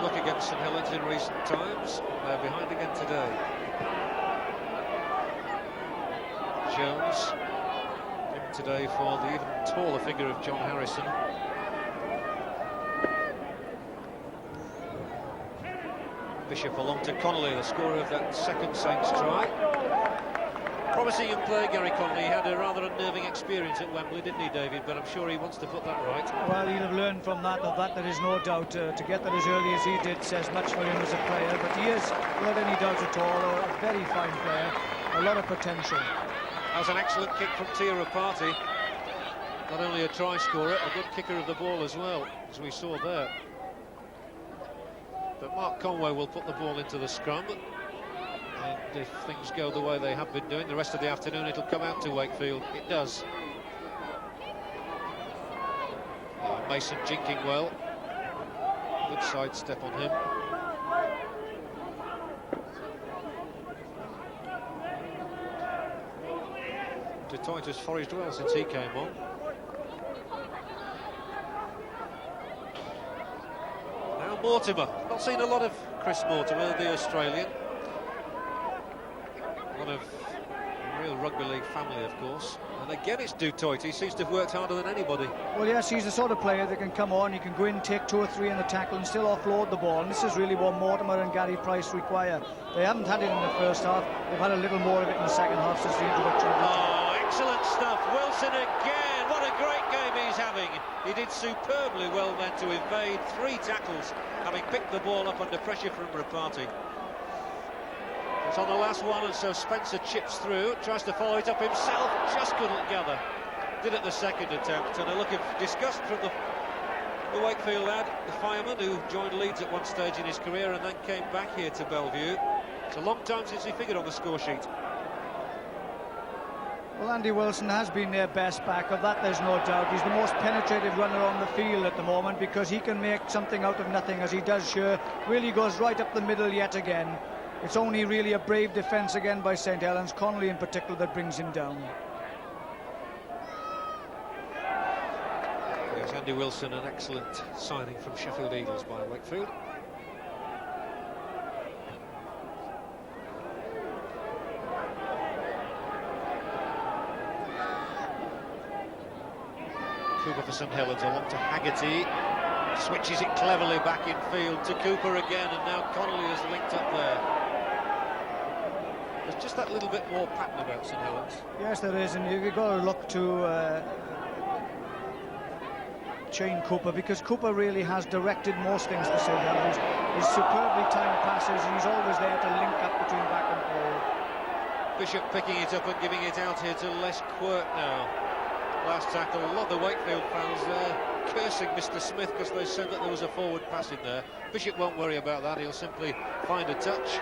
Luck against St Helens in recent times. They're behind again today. Jones in today for the even taller figure of John Harrison. Bishop along to Connolly, the scorer of that second Saints try. Promising young player, Gary Connolly. He had a rather unnerving experience at Wembley, didn't he, David? But I'm sure he wants to put that right. Well, he'll have learned from that. Of that, there is no doubt. To get that as early as he did says much for him as a player. But he is, without any doubt at all, a very fine player. A lot of potential. That was an excellent kick from Tia Party. Not only a try scorer, a good kicker of the ball as well, as we saw there. But Mark Conway will put the ball into the scrum. And if things go the way they have been doing, the rest of the afternoon it'll come out to Wakefield. It does. Mason jinking well. Good sidestep on him. Du Toit has foraged well since he came on. Now Mortimer. Not seen a lot of Chris Mortimer, the Australian. One of a real rugby league family, of course. And again, it's Du Toit. He seems to have worked harder than anybody. Well, yes, he's the sort of player that can come on, he can go in, take 2 or 3 in the tackle and still offload the ball. And this is really what Mortimer and Gary Price require. They haven't had it in the first half. They've had a little more of it in the second half since the introduction of Oh, excellent stuff. Wilson again. What a great game he's having. He did superbly well then to evade 3 tackles, having picked the ball up under pressure from Rapati. It's on the last one, and so Spencer chips through, tries to follow it up himself, just couldn't gather. Did at the second attempt, and a look of disgust from the Wakefield lad, the fireman, who joined Leeds at one stage in his career and then came back here to Bellevue. It's a long time since he figured on the score sheet. Well, Andy Wilson has been their best back, of that there's no doubt. He's the most penetrative runner on the field at the moment because he can make something out of nothing, as he does here. Really goes right up the middle yet again. It's only really a brave defence again by St Helens, Connolly in particular, that brings him down. There's Andy Wilson, an excellent signing from Sheffield Eagles by Wakefield. Cooper for St Helens, along to Haggerty. Switches it cleverly back in field to Cooper again, and now Connolly is linked up there. There's just that little bit more pattern about St Helens. Yes, there is, and you've got to look to Shane Cooper, because Cooper really has directed most things for St Helens. He's superbly timed passes, and he's always there to link up between back and forward. Bishop picking it up and giving it out here to Les Quirk now. Last tackle, a lot of the Wakefield fans cursing Mr Smith because they said that there was a forward pass in there. Bishop won't worry about that, he'll simply find a touch.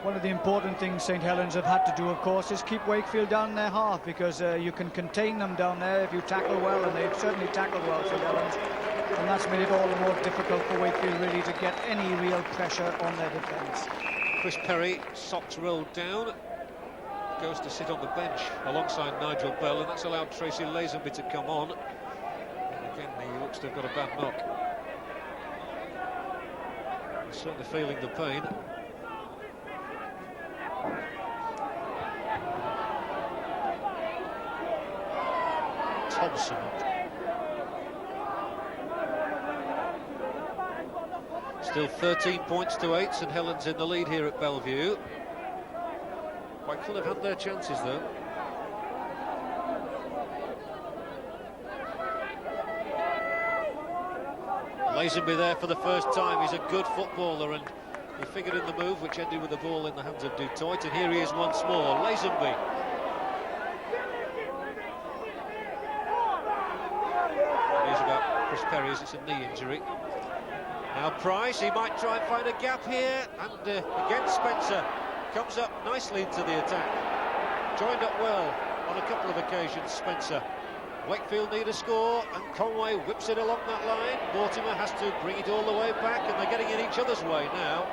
One of the important things St Helens have had to do, of course, is keep Wakefield down their half, because you can contain them down there if you tackle well, and they've certainly tackled well, St Helens, and that's made it all the more difficult for Wakefield really to get any real pressure on their defence. Chris Perry, socks rolled down, goes to sit on the bench alongside Nigel Bell, and that's allowed Tracy Lazenby to come on. And again, he looks to have got a bad knock. He's certainly feeling the pain. Thompson. Still 13 points to 8. St Helens in the lead here at Bellevue. Wakefield have had their chances though. Lazenby there for the first time. He's a good footballer, and he figured in the move, which ended with the ball in the hands of Du Toit, and here he is once more. Lazenby. News about Chris Perry is it's a knee injury. Now Price, he might try and find a gap here, and again Spencer comes up nicely into the attack. Joined up well on a couple of occasions, Spencer. Wakefield need a score, and Conway whips it along that line. Mortimer has to bring it all the way back, and they're getting in each other's way now.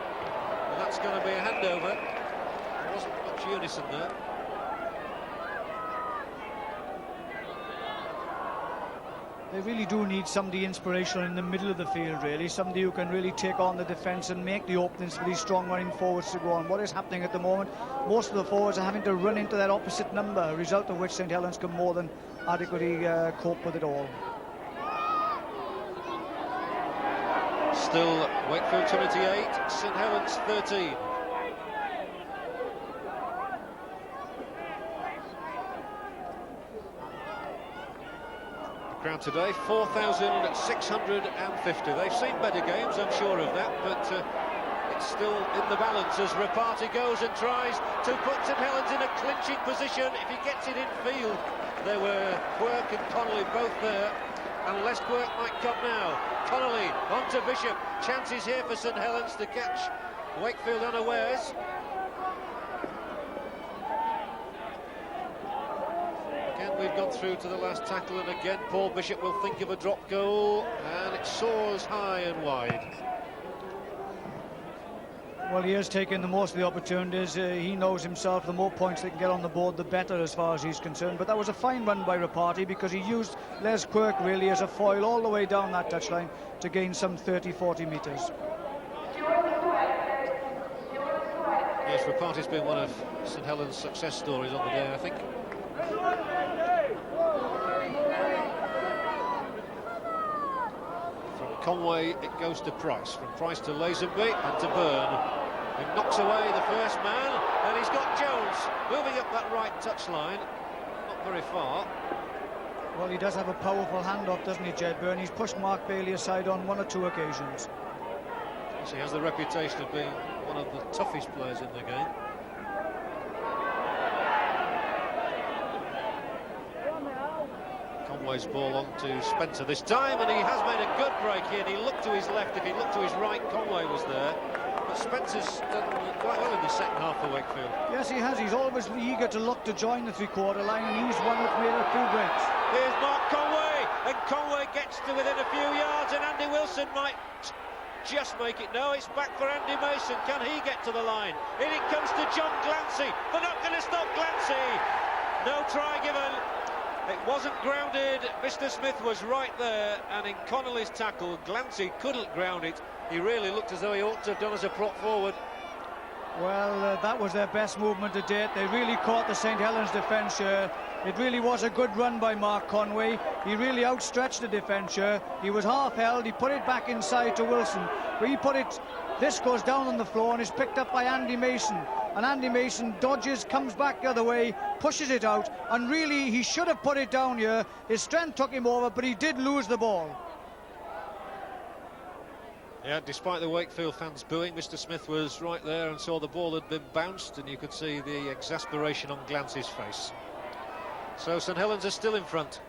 And that's going to be a handover. There wasn't much unison there. They really do need somebody inspirational in the middle of the field, really. Somebody who can really take on the defence and make the openings for these strong running forwards to go on. What is happening at the moment, most of the forwards are having to run into that opposite number, a result of which St Helens can more than adequately cope with it all. Still Wakefield 28, St Helens 13. Crowd today, 4,650. They've seen better games, I'm sure of that, but it's still in the balance as Rapati goes and tries to put St Helens in a clinching position. If he gets it in field, there were Quirk and Connolly both there, and Les Quirk might come now. Connolly on to Bishop. Chances here for St Helens to catch Wakefield unawares. Again, we've gone through to the last tackle, and again Paul Bishop will think of a drop goal, and it soars high and wide. Well, he has taken the most of the opportunities. He knows himself, the more points they can get on the board, the better as far as he's concerned. But that was a fine run by Rapati, because he used Les Quirk really as a foil all the way down that touchline to gain some 30-40 metres. Yes, Rapati's been one of St Helens' success stories on the day, I think. From Conway it goes to Price, from Price to Lazenby and to Byrne, who knocks away the first man, and he's got Jones moving up that right touchline, not very far. Well, he does have a powerful handoff, doesn't he, Jed Byrne? He's pushed Mark Bailey aside on 1 or 2 occasions. Yes, he has the reputation of being one of the toughest players in the game. Conway's ball on to Spencer this time, and he has made a good break here. And he looked to his left. If he looked to his right, Conway was there. But Spencer's done quite well in the second half for Wakefield. Yes, he has. He's always eager to look to join the three-quarter line, and he's one that's made a few breaks. Here's Mark Conway, and Conway gets to within a few yards, and Andy Wilson might just make it. No, it's back for Andy Mason. Can he get to the line? In it comes to John Glancy. They're not going to stop Glancy. No try given. It wasn't grounded. Mr. Smith was right there, and in Connolly's tackle, Glancy couldn't ground it. He really looked as though he ought to have done as a prop forward. Well, that was their best movement to date. They really caught the St Helens defence here. It really was a good run by Mark Conway. He really outstretched the defence here. He was half held. He put it back inside to Wilson, but he put it. This goes down on the floor and is picked up by Andy Mason. And Andy Mason dodges, comes back the other way, pushes it out, and really he should have put it down here. His strength took him over, but he did lose the ball. Yeah, despite the Wakefield fans booing, Mr. Smith was right there and saw the ball had been bounced, and you could see the exasperation on Glancy's face. So St Helens are still in front,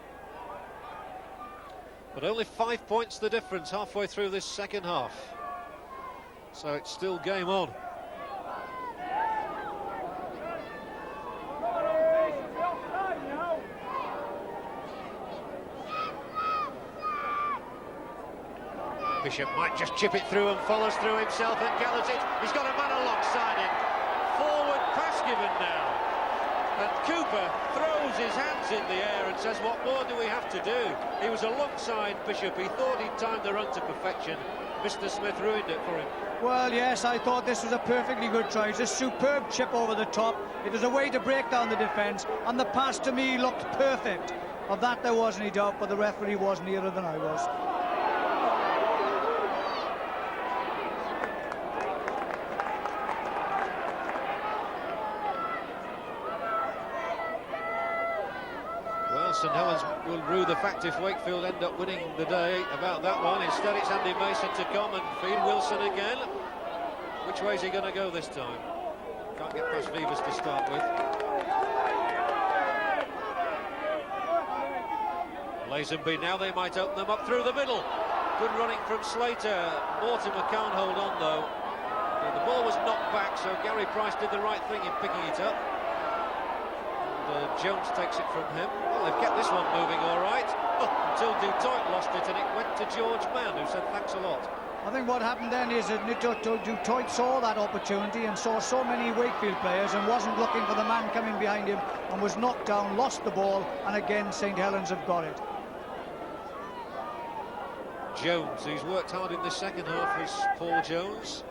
but only 5 points the difference halfway through this second half. So it's still game on. Bishop might just chip it through and follows through himself and gathers it. He's got a man alongside him. Forward pass given now. And Cooper throws his hands in the air and says, what more do we have to do? He was alongside Bishop. He thought he'd timed the run to perfection. Mr. Smith ruined it for him. Well, yes, I thought this was a perfectly good try. It's a superb chip over the top. It was a way to break down the defence, and the pass to me looked perfect. Of that there wasn't any doubt, but the referee was nearer than I was. St Helens will rue the fact if Wakefield end up winning the day about that one. Instead it's Andy Mason to come and feed Wilson again. Which way is he going to go this time? Can't get past Vivas to start with. Lazenby now, they might open them up through the middle. Good running from Slater. Mortimer can't hold on though. The ball was knocked back, so Gary Price did the right thing in picking it up. Jones takes it from him. Well, they've kept this one moving all right. Oh, until Dutoit lost it, and it went to George Mann, who said thanks a lot. I think what happened then is that Dutoit saw that opportunity and saw so many Wakefield players and wasn't looking for the man coming behind him, and was knocked down, lost the ball, and again St Helens have got it. Jones, who's worked hard in the second half, is Paul Jones.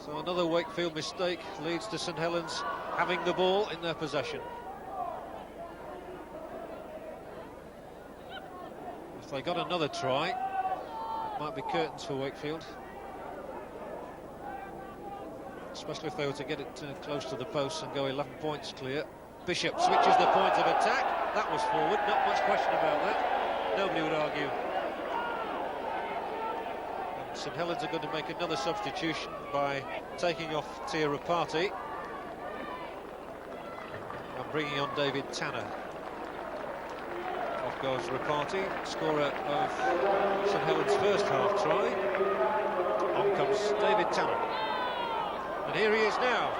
So another Wakefield mistake leads to St Helens having the ball in their possession. If they got another try, it might be curtains for Wakefield. Especially if they were to get it close to the post and go 11 points clear. Bishop switches the point of attack. That was forward, not much question about that. Nobody would argue. St Helens are going to make another substitution by taking off Tia Rapati and bringing on David Tanner. goes Rapati, scorer of St Helens' first half try. On comes David Tanner. And here he is now.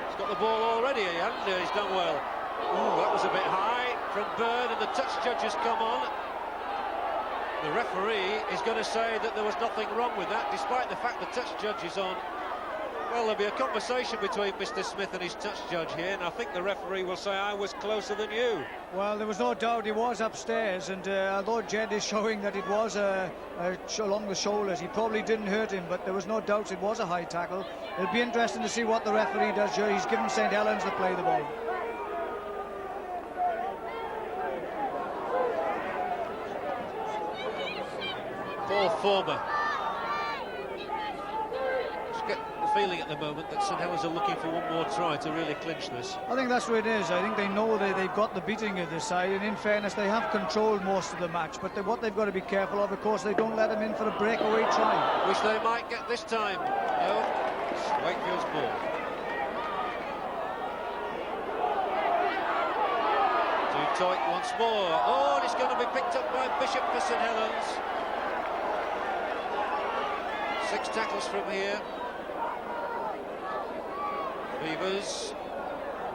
He's got the ball already, and he's done well. Ooh, that was a bit high from Bird, and the touch judge has come on. The referee is going to say that there was nothing wrong with that, despite the fact the touch judge is on. Well, there'll be a conversation between Mr Smith and his touch judge here, and I think the referee will say, I was closer than you. Well, there was no doubt he was upstairs, and although Jed is showing that it was along the shoulders, he probably didn't hurt him, but there was no doubt it was a high tackle. It'll be interesting to see what the referee does here. He's given St Helens to play the ball. Paul Former. Just get the feeling at the moment that St Helens are looking for one more try to really clinch this. I think that's what it is. I think they know they've got the beating of this side, and in fairness, they have controlled most of the match. But what they've got to be careful of course, they don't let them in for a breakaway try. Which they might get this time. No, it's Wakefield's ball. Toit once more. Oh, and it's going to be picked up by Bishop for St Helens. 6 tackles from here. Beavers.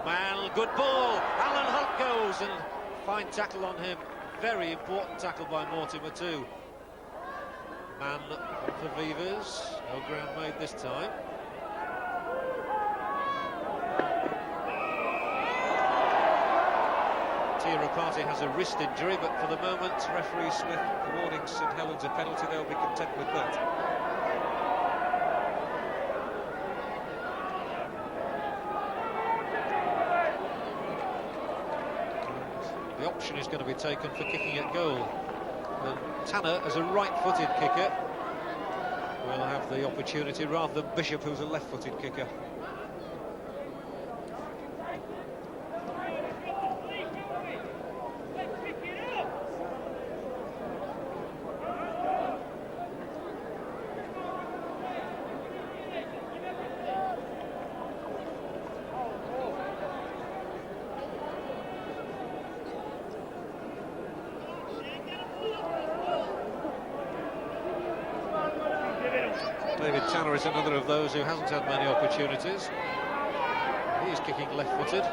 Man, good ball. Alan Hunt goes, and fine tackle on him. Very important tackle by Mortimer too. Man for Beavers. No ground made this time. Rapati has a wrist injury, but for the moment, referee Smith awarding St Helens a penalty. They'll be content with that. The option is going to be taken for kicking at goal. And Tanner, as a right-footed kicker, will have the opportunity rather than Bishop, who's a left-footed kicker. David Tanner is another of those who hasn't had many opportunities. He's kicking left-footed.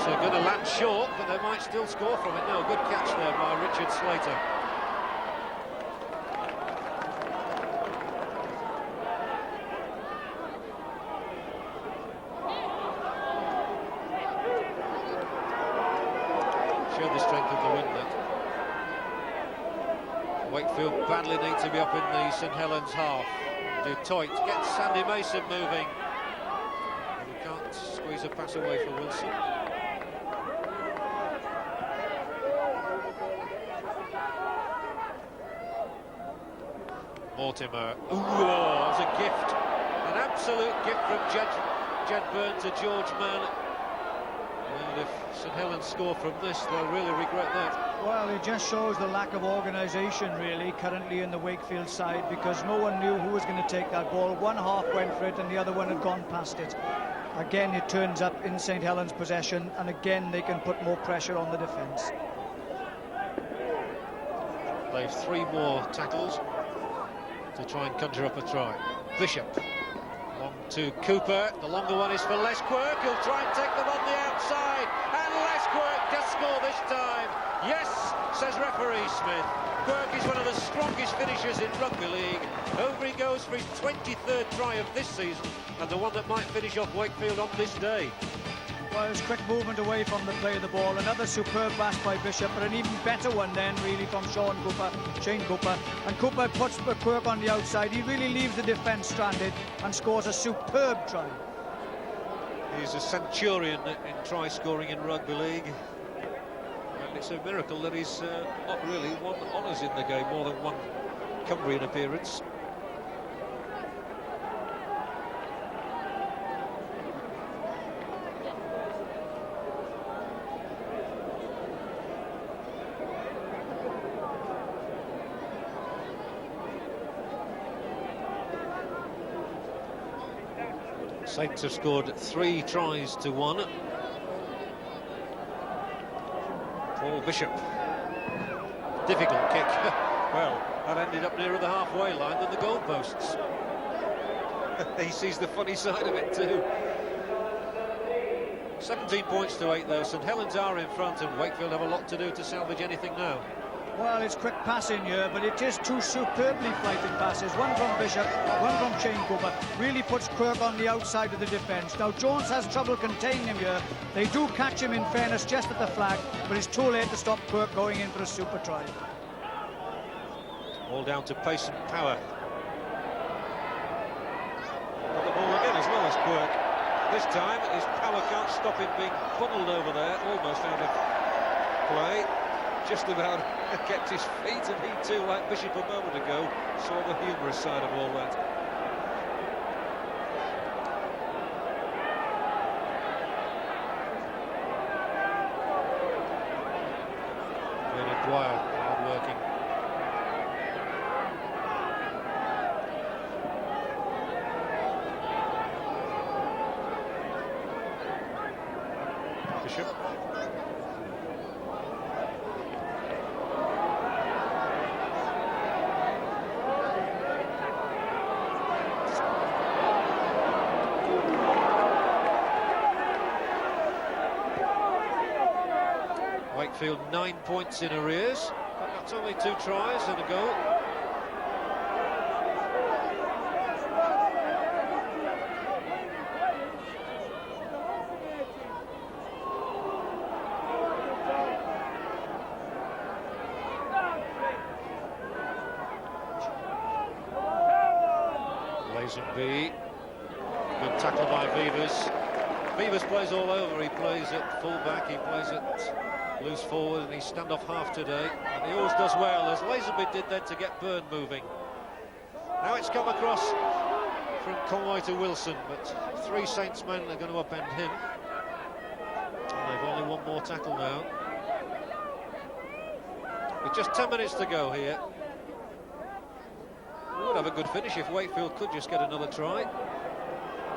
So going to land short, but they might still score from it. No, good catch there by Richard Slater. Showed the strength of the wind, that. Wakefield badly need to be up in the St Helens half. Du Toit gets Sandy Mason moving. And he can't squeeze a pass away for Wilson. Mortimer. Ooh, that was a gift. An absolute gift from Jed Byrne to George Mann. And if St Helens score from this, they'll really regret that. Well, it just shows the lack of organisation, really, currently in the Wakefield side, because no one knew who was going to take that ball. One half went for it, and the other one had gone past it. Again, it turns up in St Helens' possession, and again, they can put more pressure on the defence. They've 3 more tackles to try and conjure up a try. Bishop. Long to Cooper. The longer one is for Les Quirk. He'll try and take them on the outside. And Les Quirk does score this time. Yes, says referee Smith. Quirk is one of the strongest finishers in rugby league. Over he goes for his 23rd try of this season, and the one that might finish off Wakefield on this day. Well, it's quick movement away from the play of the ball. Another superb pass by Bishop, but an even better one then, really, from Shane Cooper. And Cooper puts Quirk on the outside. He really leaves the defence stranded and scores a superb try. He's a centurion in try scoring in rugby league. And it's a miracle that he's not really won honours in the game, more than one Cumbrian appearance. Saints have scored 3 tries to 1. Paul Bishop. Difficult kick. Well, that ended up nearer the halfway line than the goalposts. He sees the funny side of it too. 17 points to 8 though. St Helens are in front and Wakefield have a lot to do to salvage anything now. Well, it's quick passing here, but it is 2 superbly flighted passes. One from Bishop, one from Shane Cooper. Really puts Quirk on the outside of the defence. Now, Jones has trouble containing him here. They do catch him, in fairness, just at the flag, but it's too late to stop Quirk going in for a super try. All down to pace and power. Got the ball again as well as Quirk. This time, his power can't stop him being funneled over there, almost out of play. Just about kept his feet, and he too, like Bishop a moment ago, saw the humorous side of all that. Bernard Dwyer, hard-working. Bishop. Wakefield 9 points in arrears, but that's only 2 tries and a goal. Lazenby, good tackle by Vivas. Vivas plays all over. He plays at full-back, he plays at loose forward, and he's stand-off half today. And he always does well, as Lazenby did then to get Byrne moving. Now it's come across from Conway to Wilson, but 3 Saints men are going to upend him. And they've only 1 more tackle now. With just 10 minutes to go here. We would have a good finish if Wakefield could just get another try.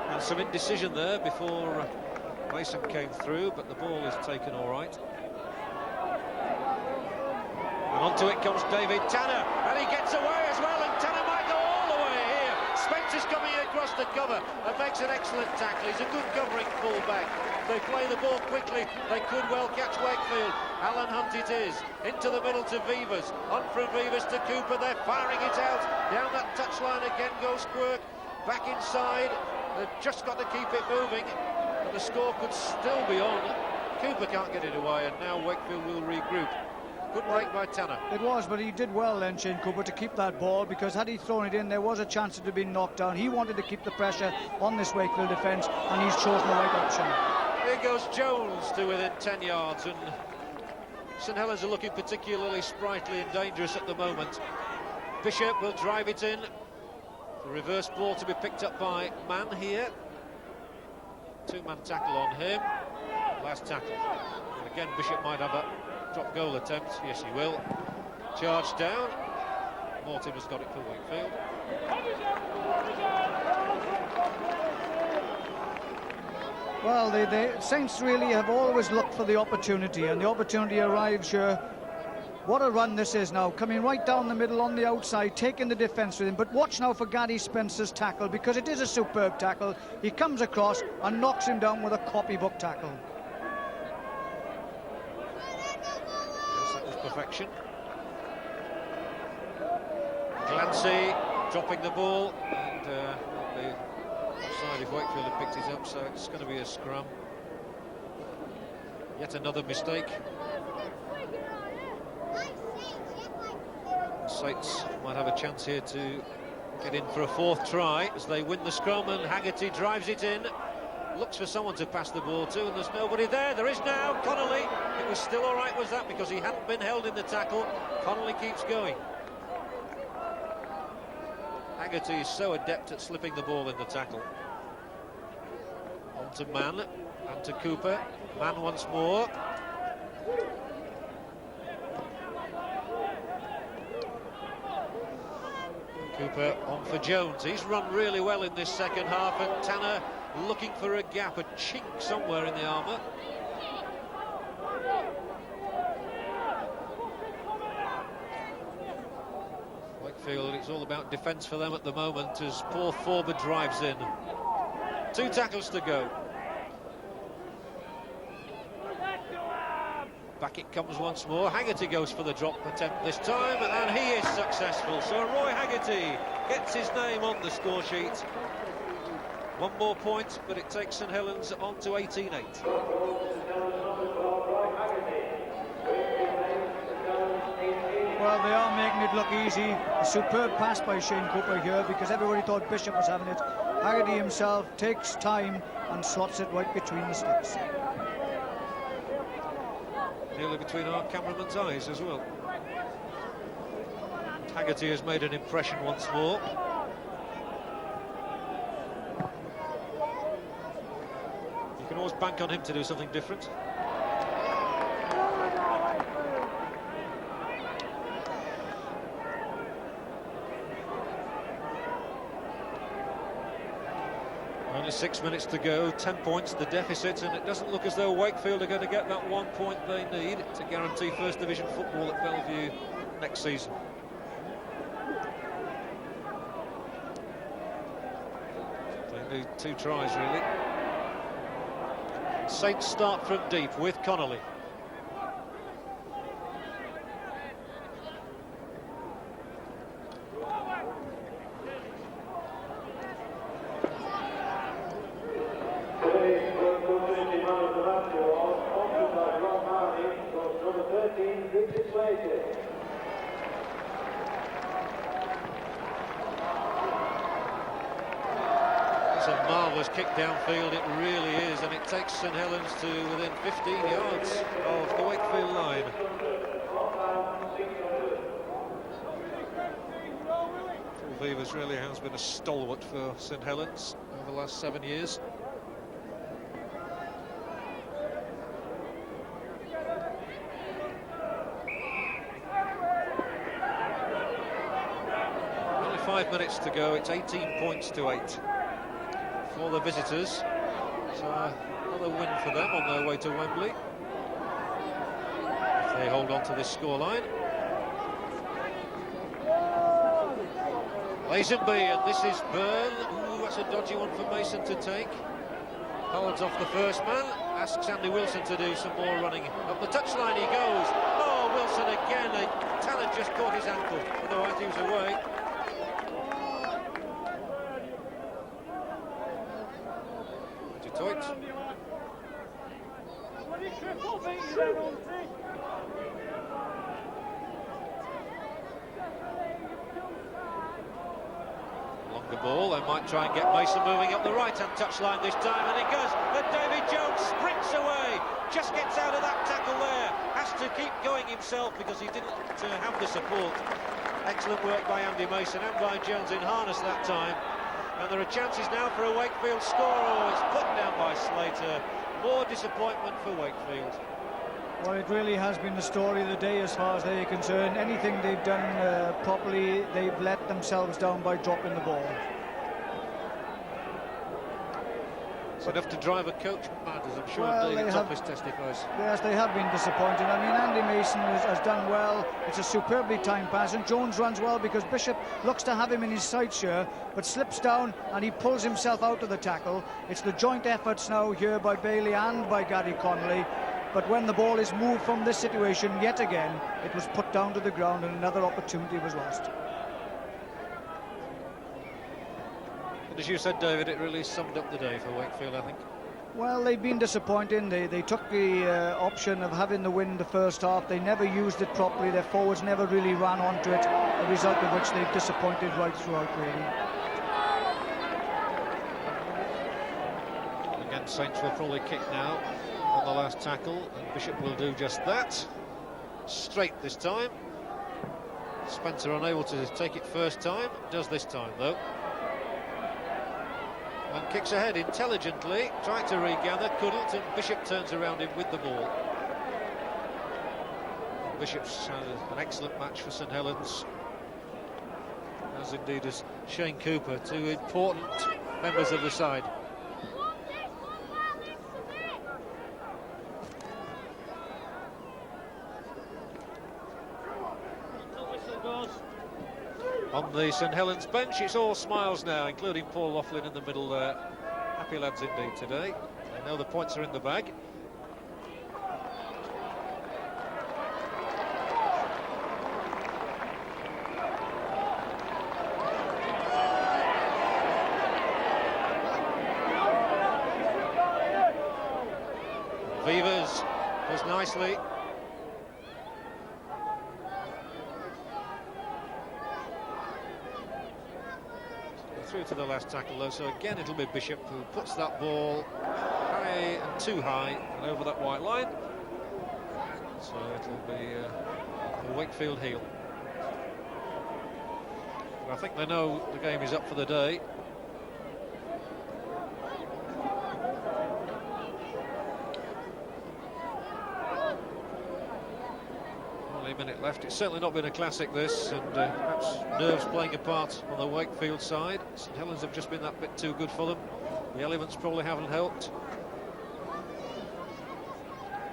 And some indecision there before Mason came through, but the ball is taken all right. And onto it comes David Tanner, and he gets away as well, and Tanner might go all the way here. Spencer's coming across the cover and makes an excellent tackle. He's a good covering full-back. They play the ball quickly, they could well catch Wakefield. Alan Hunt it is, into the middle to Vivas, on from Vivas to Cooper, they're firing it out. Down that touchline again goes Quirk, back inside. They've just got to keep it moving, and the score could still be on. Cooper can't get it away, and now Wakefield will regroup. Good break by Tanner. It was, but he did well then, Shane Cooper, to keep that ball, because had he thrown it in, there was a chance it had been knocked down. He wanted to keep the pressure on this Wakefield defence, and he's chosen the right option. Here goes Jones to within 10 yards, and St Helens are looking particularly sprightly and dangerous at the moment. Bishop will drive it in. The reverse ball to be picked up by Mann here. 2-man tackle on him. Last tackle. And again, Bishop might have a drop goal attempt. Yes, he will. Charge down. Mortimer has got it for Wakefield. Well, the Saints really have always looked for the opportunity, and the opportunity arrives here. What a run this is now, coming right down the middle on the outside, taking the defence with him. But watch now for Gary Spencer's tackle, because it is a superb tackle. He comes across and knocks him down with a copybook tackle. Yes, that was perfection. Glancy dropping the ball, and the offside if Wakefield had picked it up, so it's going to be a scrum. Yet another mistake. Saints might have a chance here to get in for a 4th try as they win the scrum, and Haggerty drives it in, looks for someone to pass the ball to, and there's nobody there. There is now Connolly. It was still all right, was that, because he hadn't been held in the tackle. Connolly keeps going. Haggerty is so adept at slipping the ball in the tackle. On to Mann and to Cooper. Mann once more. Cooper on for Jones. He's run really well in this second half, and Tanner looking for a gap, a chink somewhere in the armour. Wakefield, it's all about defence for them at the moment as Paul Forber drives in. 2 tackles to go. Back it comes once more. Haggerty goes for the drop attempt this time, and he is successful. So Roy Haggerty gets his name on the score sheet. 1 more point, but it takes St Helens on to 18-8. Well, they are making it look easy. A superb pass by Shane Cooper here, because everybody thought Bishop was having it. Haggerty himself takes time and slots it right between the sticks. Nearly between our cameraman's eyes as well. Haggerty has made an impression once more. You can always bank on him to do something different. Only 6 minutes to go, 10 points the deficit, and it doesn't look as though Wakefield are going to get that 1 point they need to guarantee First Division football at Bellevue next season. They need 2 tries, really. Saints start from deep with Connolly. It's a marvellous kick downfield, it really is, and it takes St Helens to within 15 yards of the Wakefield line. Paul Vivers really has been a stalwart for St Helens over the last 7 years. Only 5 minutes to go, it's 18 points to 8 for the visitors. So another win for them on their way to Wembley, if they hold on to this scoreline. Lazenby, and this is Byrne. Ooh, that's a dodgy one for Mason to take. Holds off the first man, asks Andy Wilson to do some more running. Up the touchline he goes. Oh, Wilson again, a talent just caught his ankle, otherwise he was away. Toit. Longer ball, they might try and get Mason moving up the right-hand touchline this time, and he goes, but David Jones sprints away, just gets out of that tackle there, has to keep going himself because he didn't have the support. Excellent work by Andy Mason and by Jones in harness that time. And there are chances now for a Wakefield score. Oh, it's put down by Slater. More disappointment for Wakefield. Well, it really has been the story of the day as far as they're concerned. Anything they've done properly, they've let themselves down by dropping the ball. It's enough to drive a coach mad, as I'm sure David Topless testifies. Yes, they have been disappointed. I mean, Andy Mason has done well. It's a superbly timed pass, and Jones runs well because Bishop looks to have him in his sights here, but slips down and he pulls himself out of the tackle. It's the joint efforts now here by Bailey and by Gary Connolly. But when the ball is moved from this situation yet again, it was put down to the ground and another opportunity was lost. And as you said, David, it really summed up the day for Wakefield, I think. Well, they've been disappointing. They took the option of having the win the first half. They never used it properly. Their forwards never really ran onto it, a result of which they've disappointed right throughout, really. Again, Saints will probably kick now on the last tackle, and Bishop will do just that. Straight this time. Spencer unable to take it first time, does this time though. And kicks ahead intelligently, tried to regather, couldn't, and Bishop turns around him with the ball. Bishop's had an excellent match for St Helens, as indeed as Shane Cooper, two important members of the side. On the St Helens bench, it's all smiles now, including Paul Laughlin in the middle there. Happy lads indeed today. They know the points are in the bag. Vivas does nicely. Through to the last tackle though, so again it'll be Bishop who puts that ball high and too high and over that white line. So it'll be a Wakefield heel. But I think they know the game is up for the day. Only a minute left. It's certainly not been a classic this, and perhaps nerves playing a part on the Wakefield side. St Helens have just been that bit too good for them. The elements probably haven't helped.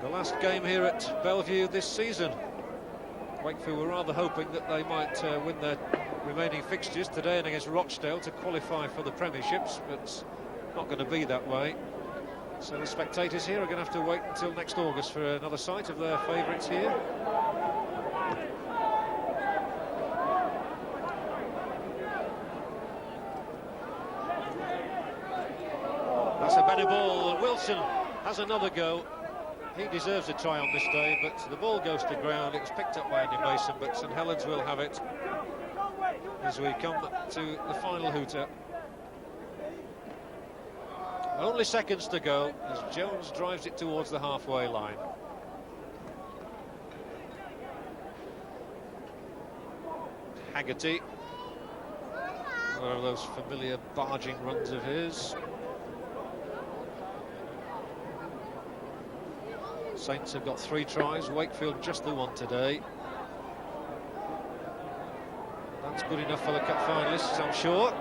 The last game here at Bellevue this season. Wakefield were rather hoping that they might win their remaining fixtures today and against Rochdale to qualify for the Premierships, but it's not going to be that way. So the spectators here are going to have to wait until next August for another sight of their favourites here. That's a better ball. Wilson has another go. He deserves a try on this day, but the ball goes to ground. It was picked up by Andy Mason, but St Helens will have it as we come to the final hooter. Only seconds to go as Jones drives it towards the halfway line. Haggerty, one of those familiar barging runs of his. Saints have got 3 tries, Wakefield just the one today. That's good enough for the cup finalists, I'm sure.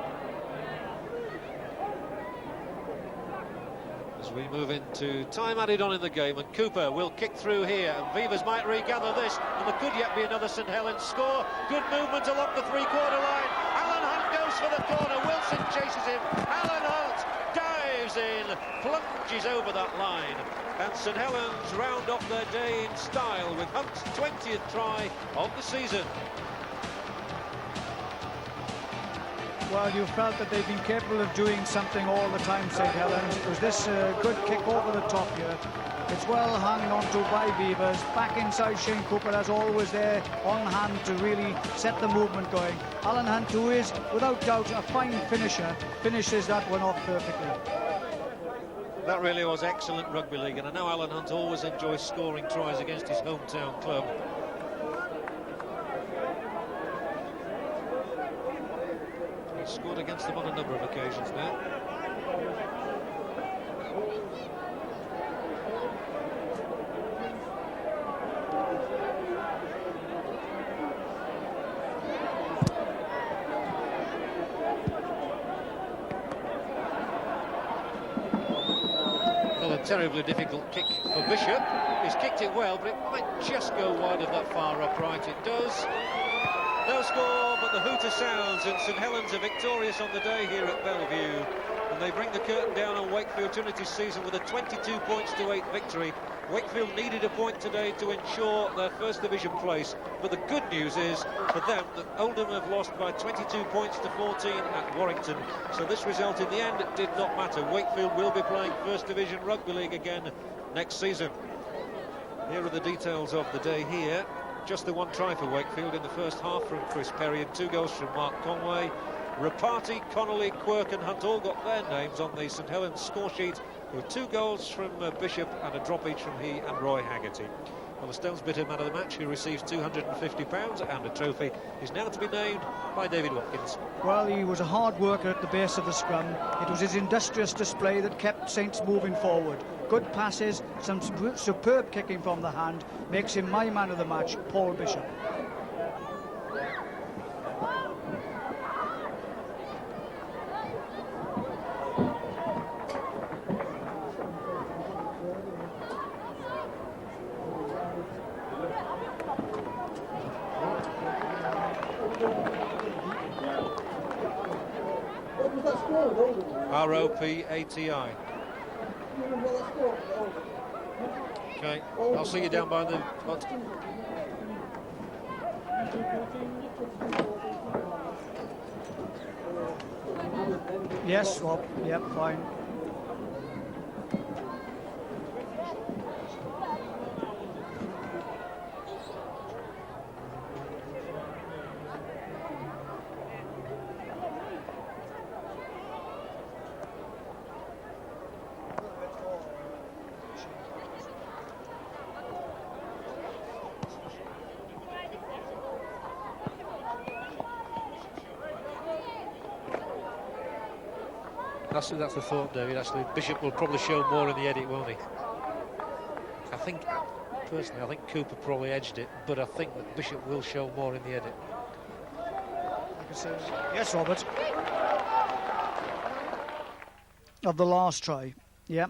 As we move into time added on in the game, and Cooper will kick through here, and Vivas might regather this, and there could yet be another St Helens score. Good movement along the 3-quarter line. Alan Hunt goes for the corner, Wilson chases him, Alan Hunt dives in, plunges over that line, and St Helens round off their day in style with Hunt's 20th try of the season. Well, you felt that they've been capable of doing something all the time, St Helens. It was this good kick over the top here. It's well hung onto by Vivas. Back inside, Shane Cooper, as always, there on hand to really set the movement going. Alan Hunt, who is without doubt a fine finisher, finishes that one off perfectly. That really was excellent rugby league, and I know Alan Hunt always enjoys scoring tries against his hometown club. He's scored against them on a number of occasions now. Terribly difficult kick for Bishop. He's kicked it well, but it might just go wide of that far upright. It does. No score, but the hooter sounds, and St Helens are victorious on the day here at Bellevue. And they bring the curtain down on Wakefield Trinity's season with a 22 points to 8 victory. Wakefield needed a point today to ensure their first division place, but the good news is for them that Oldham have lost by 22 points to 14 at Warrington, so this result in the end did not matter. Wakefield will be playing first division rugby league again next season. Here are the details of the day here. Just the 1 try for Wakefield in the first half from Chris Perry and 2 goals from Mark Conway. Rapati, Connolly, Quirk and Hunt all got their names on the St Helens score sheet, with 2 goals from Bishop and a drop each from he and Roy Haggerty. Well, the Stones Bitter man of the match, who receives £250 and a trophy, is now to be named by David Watkins. Well, he was a hard worker at the base of the scrum. It was his industrious display that kept Saints moving forward. Good passes, some superb kicking from the hand, makes him my man of the match, Paul Bishop. R-O-P-A-T-I. Okay, I'll see you down by the... Yes, Rob. Yep, fine. That's the thought, David. Actually, Bishop will probably show more in the edit, won't he? Personally, I think Cooper probably edged it, but I think that Bishop will show more in the edit. Yes, Robert. Of the last try, yeah.